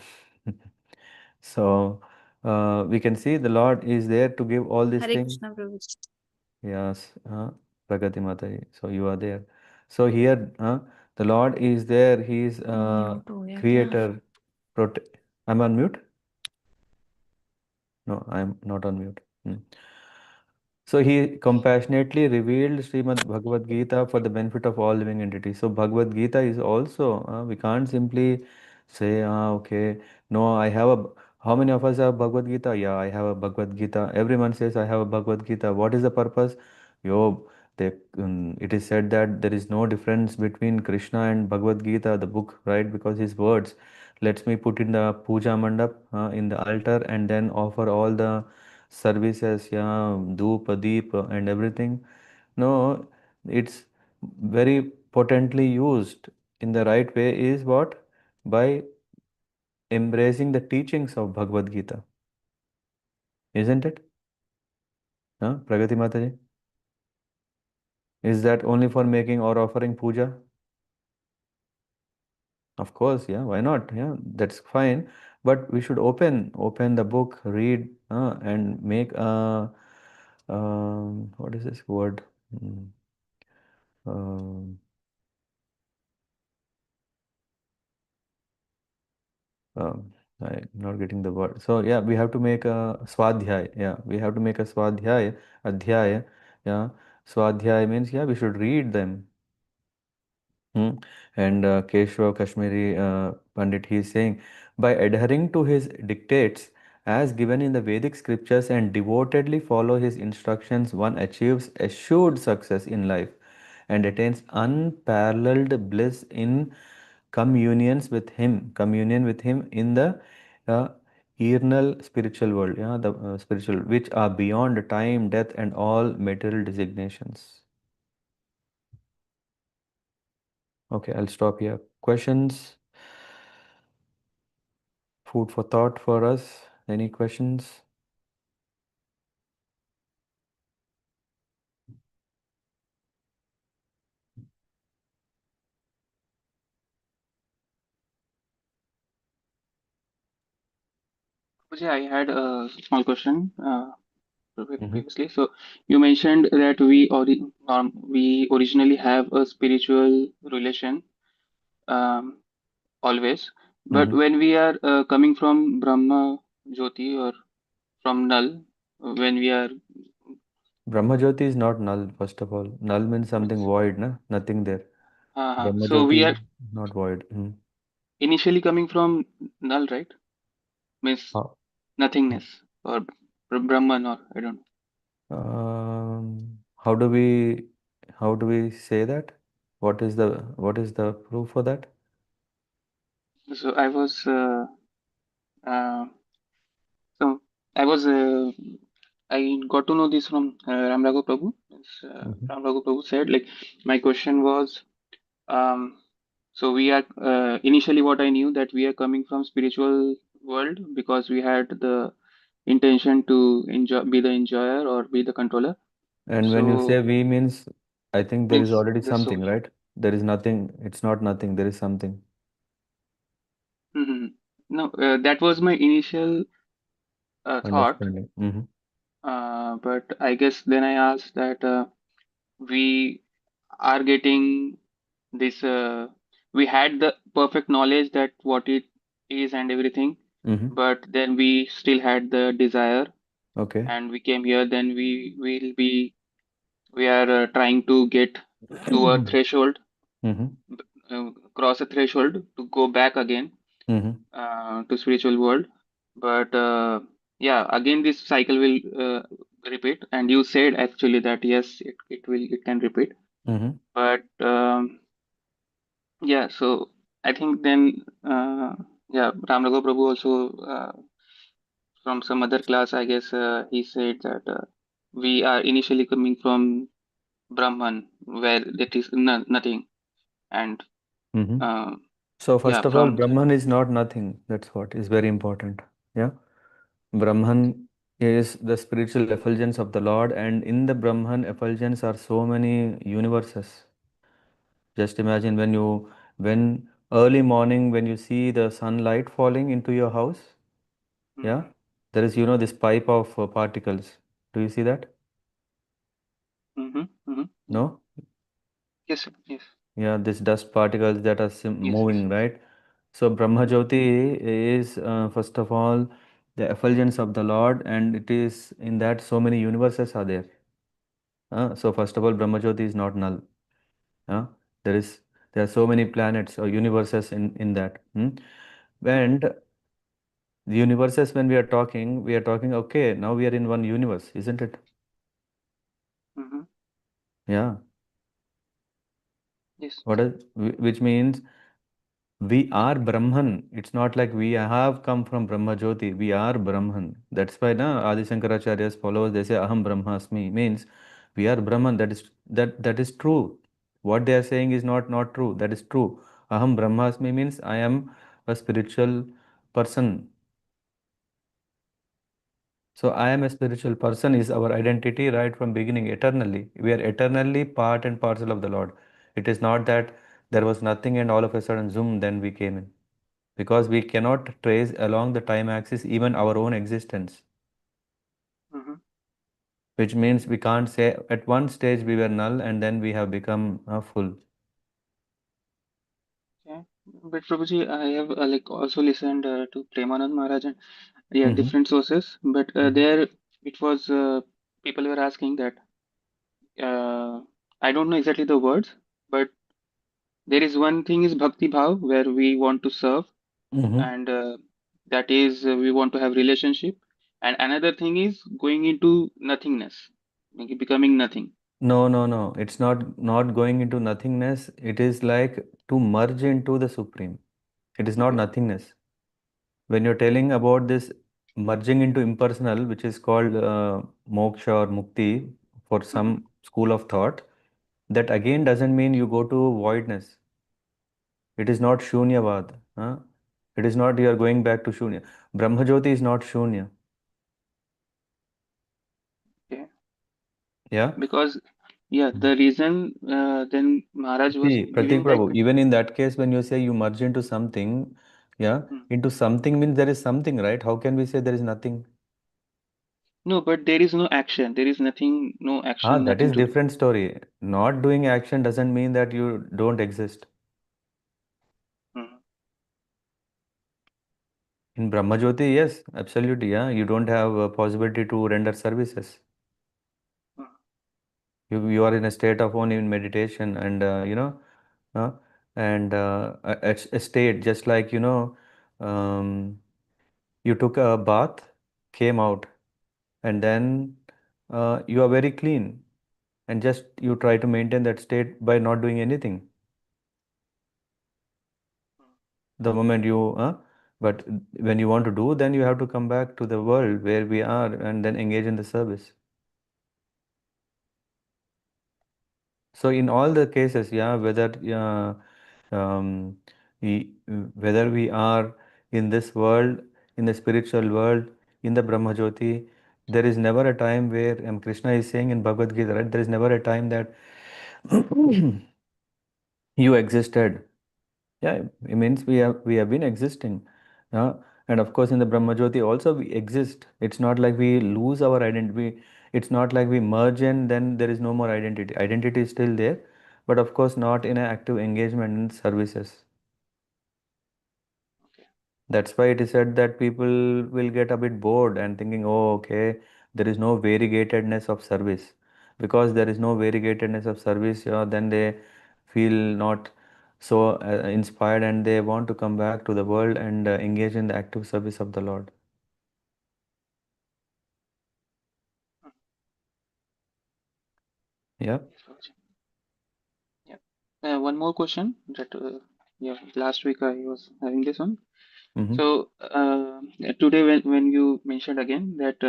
So we can see the Lord is there to give all these Hare things. Krishna Prabhuji. Yes, Pragati Mataji. So you are there. So here, the Lord is there. He is mute हो गया क्या? creator. I'm on mute? No, I'm not on mute. So he compassionately revealed Srimad Bhagavad Gita for the benefit of all living entities. So Bhagavad Gita is also, we can't simply say, okay, no, I have a, how many of us have Bhagavad Gita? Yeah, I have a Bhagavad Gita. Everyone says, I have a Bhagavad Gita. What is the purpose? Yo, it is said that there is no difference between Krishna and Bhagavad Gita, the book, right? Because his words, let me put in the puja mandap, in the altar, and then offer all the services, yeah, Dhoop, Deep, and everything. No, it's very potently used in the right way is what? By embracing the teachings of Bhagavad Gita. Isn't it? Huh? Pragati Mataji? Is that only for making or offering puja? Of course, yeah, why not? Yeah, that's fine. But we should open the book, read, and make a, what is this word? Mm, um, I'm not getting the word. So yeah, we have to make a swadhyay. Yeah, we have to make a swadhyay, adhyay. Yeah, swadhyay means yeah, we should read them. And Keshava Kashmiri Pandit, he is saying, by adhering to his dictates as given in the Vedic scriptures and devotedly follow his instructions, one achieves assured success in life and attains unparalleled bliss in communion with him in the uh, eternal spiritual world, yeah, the spiritual, which are beyond time, death, and all material designations. Okay, I'll stop here. Questions? Food for thought for us. Any questions? Prabhuji, I had a small question. previously. So you mentioned that we originally have a spiritual relation always, but when we are coming from Brahma Jyoti or from Null, when we are Brahma Jyoti is not null, first of all. Null means something means, void, na? Nothing there. Brahma so we Jyoti are is not void. initially coming from Null, right? Means How? nothingness or Brahman, or I don't How do we say that? What is the proof for that? know. So uh, so I was I got to know this from Ram Raghu Prabhu. Ram Raghu Prabhu said, like, my question was, um, so we are initially what I knew, that we are coming from spiritual world because we had the intention to enjoy, be the enjoyer or be the controller. And when you say So we means, I think there is means already the soul. something, right? There is nothing. It's not nothing. There is something. Mhm. No, that was my initial thought. Understanding. But I guess then I asked that we are getting this. We had the perfect knowledge that what it is and everything, but then we still had the desire, Okay. and we came here. Then we are trying to get to a threshold, cross a threshold to go back again to spiritual world. But yeah, again this cycle will repeat, and you said actually that yes, it can repeat. But yeah, so I think then yeah, Ram Raghu Prabhu also from some other class, I guess he said that we are initially coming from Brahman, where that is nothing, and uh, So yeah, first of all, from Brahman is not nothing. That's what is very important. Yeah. Brahman is the spiritual effulgence of the Lord, and in the Brahman effulgence are so many universes. Just imagine when early morning, when you see the sunlight falling into your house, yeah, there is, this pipe of particles. Do you see that? yeah. No? Yes, sir. Yes, Yeah, this dust particles that are yes, yes. moving, right? So Brahma Jyoti is, first of all, the effulgence of the Lord, and it is in that so many universes are there. So first of all, Brahma Jyoti is not null. Uh, there is there are so many planets or universes in that. And the universes, when we are talking, okay, now we are in one universe, isn't it? Yeah. Yes. Which means we are Brahman. It's not like we have come from Brahma Jyoti. We are Brahman. That's why Adi Shankaracharya's followers, they say Aham Brahmasmi, means we are Brahman. That is true. What they are saying is not true. That is true. Aham Brahmasmi means I am a spiritual person. So I am a spiritual person is our identity right from beginning, eternally. We are eternally part and parcel of the Lord. It is not that there was nothing and all of a sudden, zoom, then we came in. Because we cannot trace along the time axis even our own existence. Which means we can't say at one stage we were null and then we have become full. Okay. But Prabhuji, I have like also listened to Premanand Maharaj and yeah, different sources. But there it was people were asking that I don't know exactly the words, but there is one thing is Bhakti Bhav where we want to serve, and that is we want to have relationship, and another thing is going into nothingness, like becoming nothing. No, no, no. It's not going into nothingness. It is like to merge into the Supreme. It is not Okay. nothingness. When you're telling about this merging into impersonal, which is called moksha or mukti for some school of thought, that again doesn't mean you go to voidness. It is not shunyavad. Huh? It is not you are going back to shunya. Brahmajyoti is not shunya. Okay. Yeah. Because yeah, the reason then Maharaj was See, Pratik giving like Prabhu, even in that case, when you say you merge into something, yeah, into something means there is something, right? How can we say there is nothing? No, but there is no action. There is nothing, no action, That nothing is to do. different story. Not doing action doesn't mean that you don't exist. Mhm. In Brahmajyoti, yes, absolutely, yeah. You don't have a possibility to render services. Mhm. You are in a state of only in meditation and uh, and a state just like um, you took a bath, came out, and then you are very clean, and just you try to maintain that state by not doing anything. The moment but when you want to do, then you have to come back to the world where we are and then engage in the service. So in all the cases, yeah, um, whether we are in this world, in the spiritual world, in the Brahmajyoti, there is never a time where Krishna is saying in Bhagavad Gita, right? There is never a time that you existed. Yeah, it means we have been existing. Yeah, and of course in the Brahmajyoti also we exist. It's not like we lose our identity. It's not like we merge and then there is no more identity. Identity is still there, but of course not in an active engagement in services. Okay. That's why it is said that people will get a bit bored and thinking, oh, okay, there is no variegatedness of service. Because there is no variegatedness of service, yeah, then they feel not so inspired and they want to come back to the world and engage in the active service of the Lord. Mhm. Yeah. Yes, Prabhuji. Yeah. One more question that yeah, last week I was having this one. Mm-hmm. So today when you mentioned again that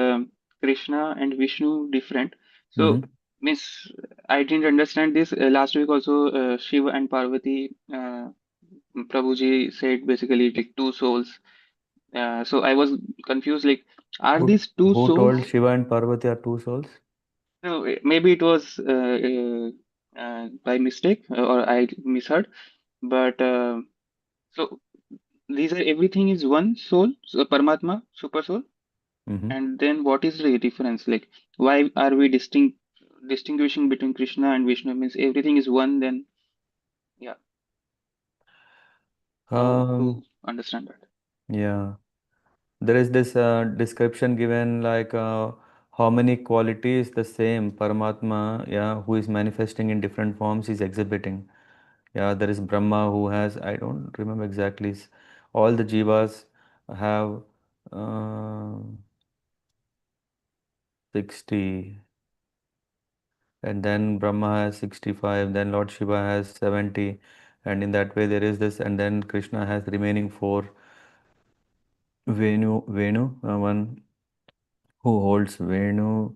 Krishna and Vishnu different, so Mm-hmm. miss I didn't understand this last week also. Shiva and Parvati, Prabhuji said basically like two souls. So I was confused. Like, are Who, these two who souls? told Shiva and Parvati are two souls? No, maybe it was by mistake or I misheard. But so these are everything is one soul, so Paramatma, super soul. Mm-hmm. And then what is the difference? Like, why are we distinguishing between Krishna and Vishnu? Means everything is one. Then yeah, how to understand that? Yeah. There is this description given like how many qualities the same Paramatma, yeah, who is manifesting in different forms is exhibiting. Yeah, there is Brahma who has, I don't remember exactly, all the jivas have uh, 60, and then Brahma has 65, then Lord Shiva has 70, and in that way there is this, and then Krishna has remaining four. Venu, one who holds Venu,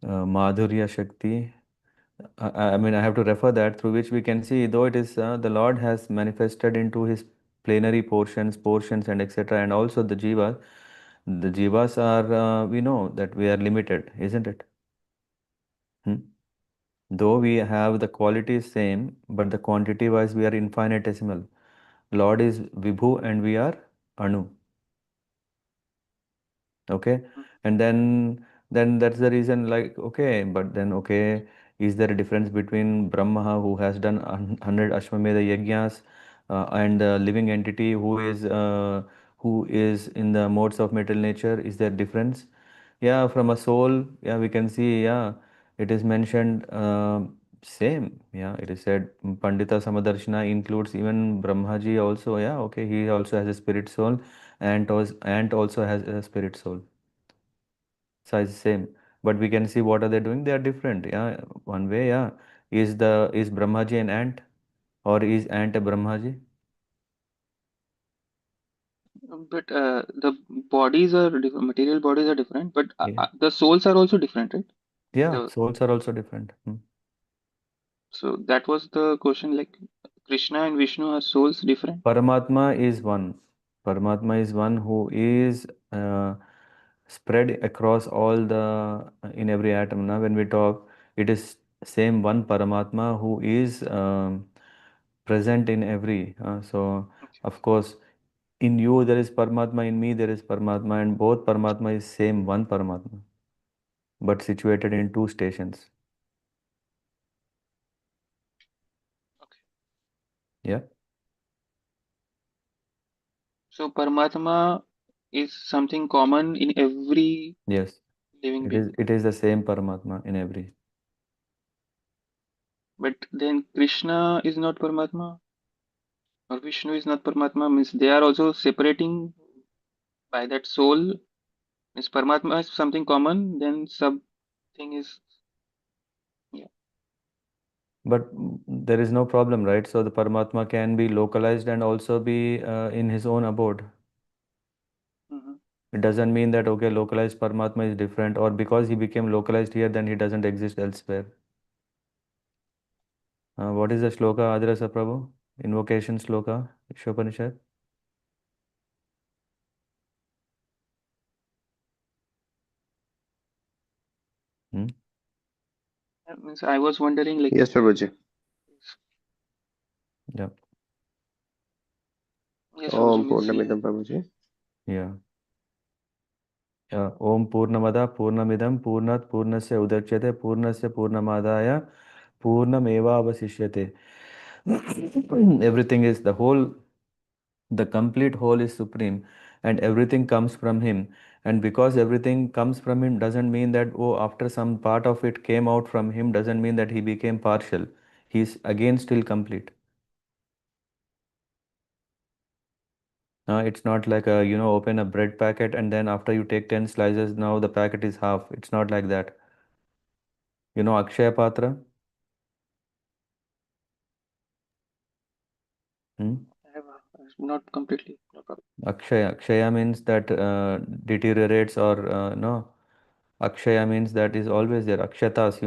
Madhurya Shakti. I mean, I have to refer that through which we can see, though it is the Lord has manifested into his plenary portions, and etc., and also the jivas. The jivas are, we know that we are limited, isn't it? Hmm? Though we have the quality same, but the quantity wise we are infinitesimal. Lord is Vibhu and we are Anu. Okay, and then that's the reason, like, okay, but then okay, is there a difference between Brahma who has done 100 Ashwamedha yajnas and the living entity who is in the modes of material nature? Is there difference? Yeah, from a soul, yeah, we can see, yeah, it is mentioned same. Yeah, it is said Pandita Samadarshana includes even Brahmaji also. Yeah, okay, he also has a spirit soul, and also has a spirit soul. Size same, but we can see what are they doing. They are different. Yeah, one way. Yeah, is Brahmaji an ant, or is ant a Brahmaji? But the bodies are different, material bodies are different, but Yeah, the souls are also different, right? yeah. The Souls are also different. so that was the question. Like, Krishna and Vishnu are souls different? Paramatma is one. Paramatma is one who is spread across all the in every atom. Now, when we talk, it is same one Paramatma who is present in every. So, Okay. of course, in you there is Paramatma, in me there is Paramatma, and both Paramatma is same one Paramatma. but situated in 2 stations. Okay. Yeah. So Paramatma is something common in every Yes. living being. It is the same Paramatma in every. But then Krishna is not Paramatma or Vishnu is not Paramatma, means they are also separating by that soul. Means Paramatma is something common, then sub thing is, yeah. But there is no problem, right? So the Paramatma can be localized and also be in his own abode. Mhm. It doesn't mean that, okay, localized Paramatma is different, or because he became localized here, then he doesn't exist elsewhere. What is the shloka, Adrasa Prabhu? Invocation shloka, Ishopanishad? Hmm? That means I was wondering, like, Yes, Prabhuji. Yeah. yes, Om Prabhuji, means Purnamidam Prabhuji. Yeah. Om Purnamada Purnamidam Purnat Purnasya Udachyate Purnasya Purnamadaya Purnameva Avasishyate. Everything is the complete whole is supreme, and everything comes from him. And because everything comes from him doesn't mean that, oh, after some part of it came out from him, doesn't mean that he became partial. He's again still complete. It's not like open a bread packet and then after you take 10 slices, now the packet is half. It's not like that. Akshaya Patra? Hmm? I have not completely, no problem. Akshaya means that deteriorates, or no. Akshaya means that is always there. Akshatas,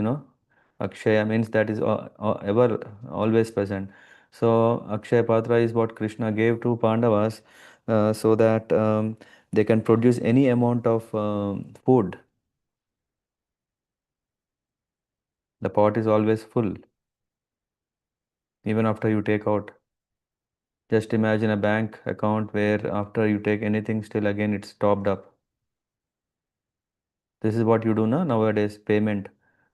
Akshaya means that is ever always present. So Akshaya Patra is what Krishna gave to Pandavas so that they can produce any amount of food. The pot is always full, even after you take out. Just imagine a bank account where after you take anything, still again it's topped up. This is what you do now nowadays, payment.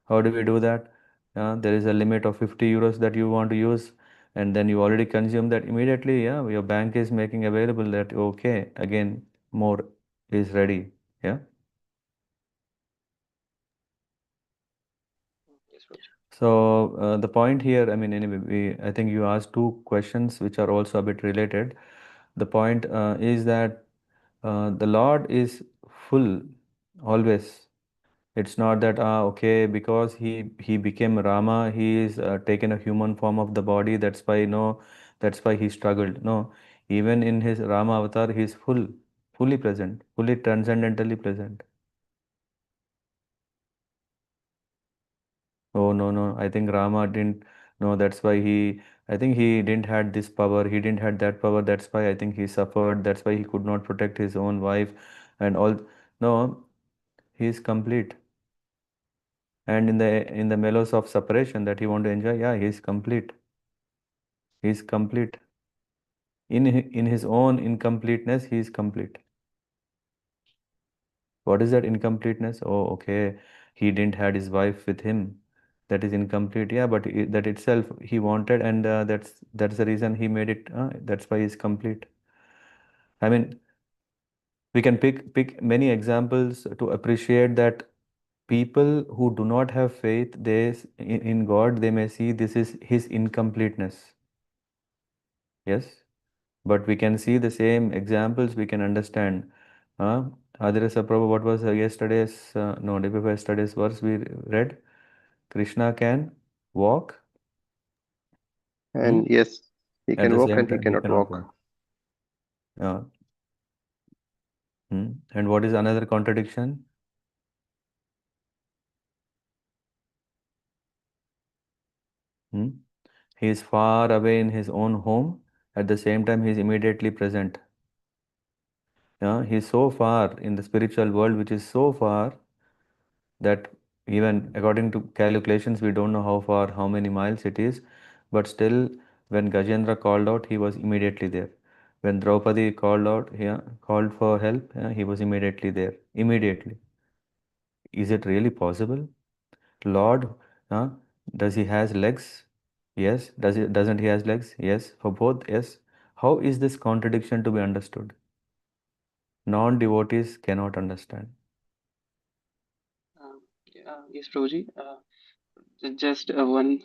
How do we do that? There is a limit of 50 euros that you want to use, and then you already consume that immediately. Yeah, your bank is making available that, okay, again, more is ready. Yeah. Yes, Prabhuji. So the point here, I mean, anyway, I think you asked 2 questions which are also a bit related. The point is that the Lord is full always. It's not that okay, because he became Rama, he is taken a human form of the body. That's why no, that's why he struggled. No, even in his Rama avatar, he is fully present, fully transcendentally present. Oh no, no, I think Rama didn't. No, that's why he. I think he didn't had this power. He didn't had that power. That's why I think he suffered. That's why he could not protect his own wife, and all. No, he is complete. And in the mellows of separation that he want to enjoy, yeah, he is complete. He is complete. In his own incompleteness, he is complete. What is that incompleteness? Oh, okay, he didn't had his wife with him. That is incomplete. Yeah, but that itself he wanted, and that's the reason he made it. That's why he's complete. I mean, we can pick many examples to appreciate that people who do not have faith, in God, they may see this is his incompleteness. Yes. But we can see the same examples, we can understand. Uh, Adirasa Prabhu, what was yesterday's, no, day before yesterday's verse we read? Krishna can walk, And yes, he at can the walk same and he time he cannot cannot walk. walk. Uh, And what is another contradiction? Hmm? He is far away in his own home, at the same time he is immediately present. Yeah, he is so far in the spiritual world, which is so far that even according to calculations, we don't know how far, how many miles it is, but still, when Gajendra called out, he was immediately there. When Draupadi called out, yeah, called for help, yeah, he was immediately there, immediately. is it really possible? Lord, uh, does he has legs? Yes. Doesn't he has legs? Yes. For both, yes. How is this contradiction to be understood? Non-devotees cannot understand. Yes, Prabhuji. Just one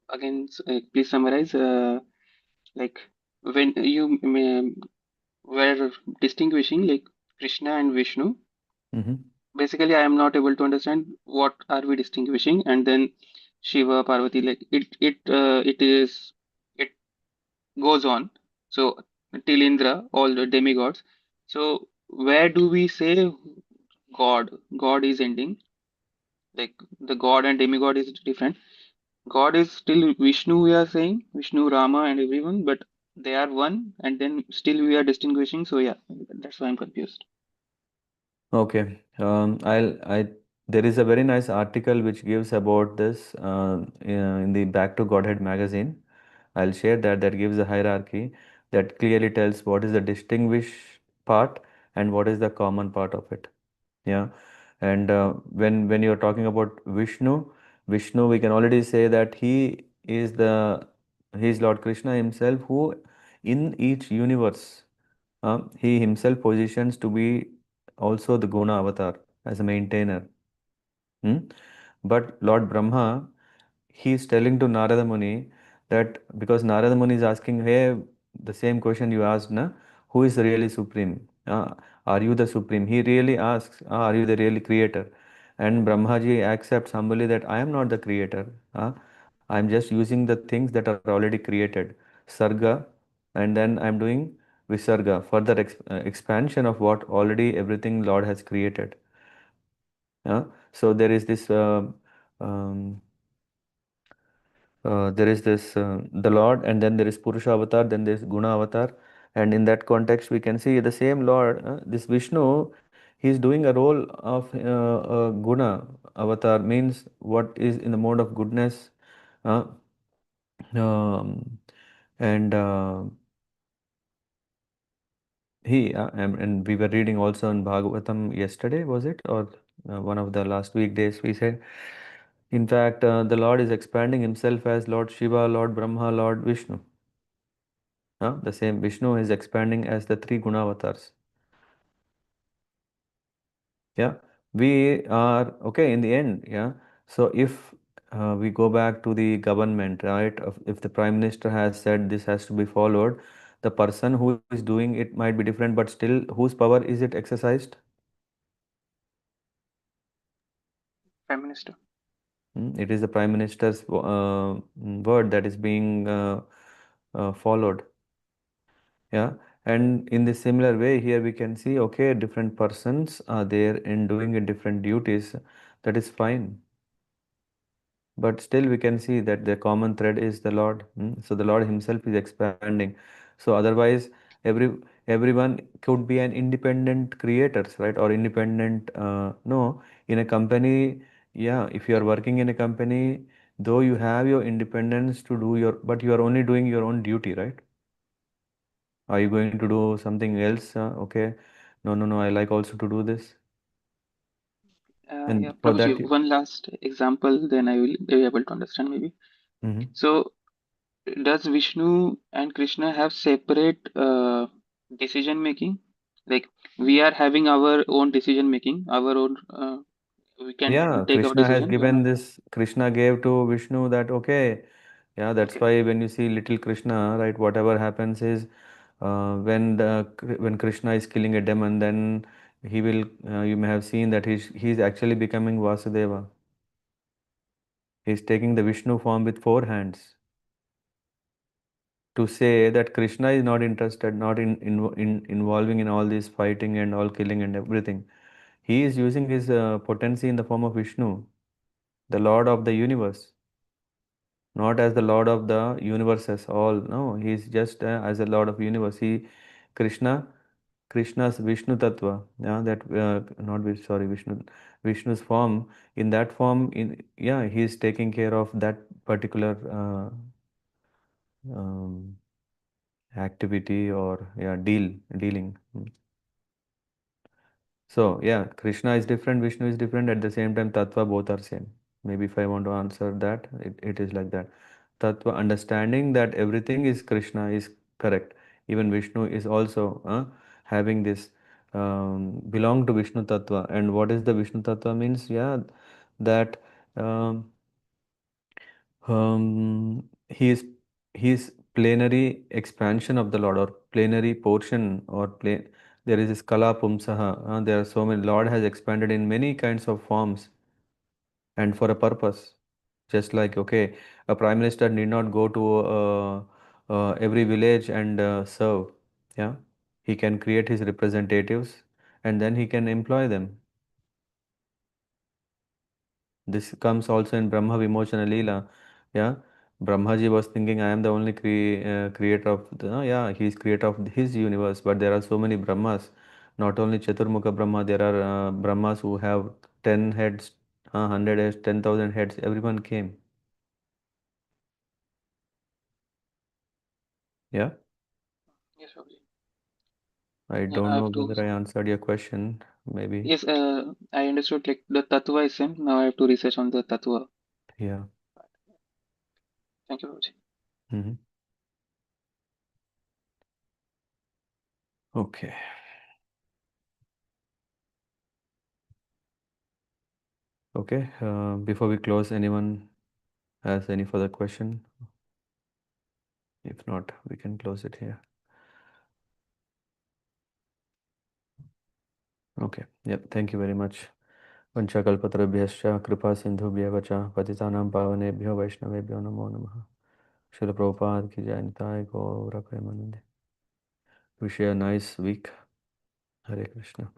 again. Please summarize. Like when you were distinguishing like Krishna and Vishnu. Mm-hmm. Basically, I am not able to understand what are we distinguishing, and then Shiva, Parvati. Like it goes on. So till Indra, all the demigods. So where do we say God? God is ending. Like the God and demigod is different. God is still Vishnu, we are saying, Vishnu, Rama, and everyone, but they are one, and then still we are distinguishing. So, yeah, that's why I'm confused. Okay. There is a very nice article which gives about this in the Back to Godhead magazine. I'll share that. That gives a hierarchy that clearly tells what is the distinguished part and what is the common part of it. Yeah. And when you're talking about Vishnu, we can already say that he is Lord Krishna himself, who in each universe he himself positions to be also the Guna avatar as a maintainer. Hmm? But Lord Brahma, he is telling to Narada Muni that because Narada Muni is asking, hey, the same question you asked, na, who is really supreme? Are you the supreme? He really asks, are you the really creator? And Brahmaji accepts humbly that I am not the creator. I am just using the things that are already created, Sarga, and then I am doing Visarga, further expansion of what already everything Lord has created. So um, there is this the Lord, and then there is Purusha avatar, then there is Guna avatar, and in that context we can see the same Lord, this Vishnu, he is doing a role of Guna avatar, means what is in the mode of goodness, uh, um, and and we were reading also in Bhagavatam yesterday, was it, or one of the last weekdays we said. In fact, the Lord is expanding himself as Lord Shiva, Lord Brahma, Lord Vishnu. The same Vishnu is expanding as the three Gunavatars. Yeah, we are okay in the end. Yeah, so if we go back to the government, right? If the Prime Minister has said this has to be followed, the person who is doing it might be different, but still, whose power is it exercised? Prime Minister. It is the Prime Minister's word that is being followed. Yeah, and in the similar way here we can see, okay, different persons are there in doing a different duties. That is fine, but still we can see that the common thread is the Lord. So the Lord himself is expanding. So otherwise everyone could be an independent creators, right? Or independent, no, in a company. Yeah, if you are working in a company, though you have your independence to do your, but you are only doing your own duty, right? Are you going to do something else? Okay. No, no, no. I like also to do this. Yeah, And for Prabhuji, that, you. one last example, then I will be able to understand maybe. Mhm. So, does Vishnu and Krishna have separate decision making? Like we are having our own decision making, our own. We can Yeah, take our Krishna has decision. given this, Krishna gave to Vishnu that, okay, yeah, that's Okay. why when you see little Krishna, right, whatever happens is when Krishna is killing a demon, then he will, you may have seen that he's actually becoming Vasudeva. He's taking the Vishnu form with four hands, to say that Krishna is not interested, not in involving in all this fighting and all killing and everything. He is using his potency in the form of Vishnu, the Lord of the universe, not as the Lord of the universe as all. No, he is just as the Lord of universe. Krishna, Krishna's Vishnu Tattva. Yeah, that not sorry, Vishnu's form. In that form, yeah, he is taking care of that particular um, activity or yeah dealing. So yeah, Krishna is different, Vishnu is different. At the same time, Tattva both are same. Maybe if I want to answer that, it is like that. Tattva, understanding that everything is Krishna is correct. Even Vishnu is also having this belong to Vishnu Tattva. And what is the Vishnu Tattva means? Yeah, that um, he is plenary expansion of the Lord, or plenary portion, or there is this kala pumsaha. There are so many. Lord has expanded in many kinds of forms and for a purpose. Just like, okay, a prime minister need not go to every village and serve. Yeah, he can create his representatives and then he can employ them. This comes also in Brahma Vimochana Leela. Yeah, Brahmaji was thinking, I am the only creator of yeah, he is creator of his universe, but there are so many Brahmas. Not only Chaturmukha Brahma, there are Brahmas who have 10 heads, 100 heads, 10,000 heads. Everyone came. Yeah, Yes, Prabhuji. I Yeah, I don't know have to. whether I answered your question. Maybe. Yes, I understood. Like the tattva is same. Now I have to research on the tattva. Yeah. Thank you, Prabhuji. hmm Okay. Okay. Before we close, anyone has any further question? If not, we can close it here. Okay. Yep. Thank you very much. Vanchakalpatarabhyascha kripa sindhubhya cha patitanam pavanebhyo vaishnavebhyo namo namaha. Srila Prabhupada ki jai, Nitai Gaura Premanande. Wish you a nice week. Hare Krishna.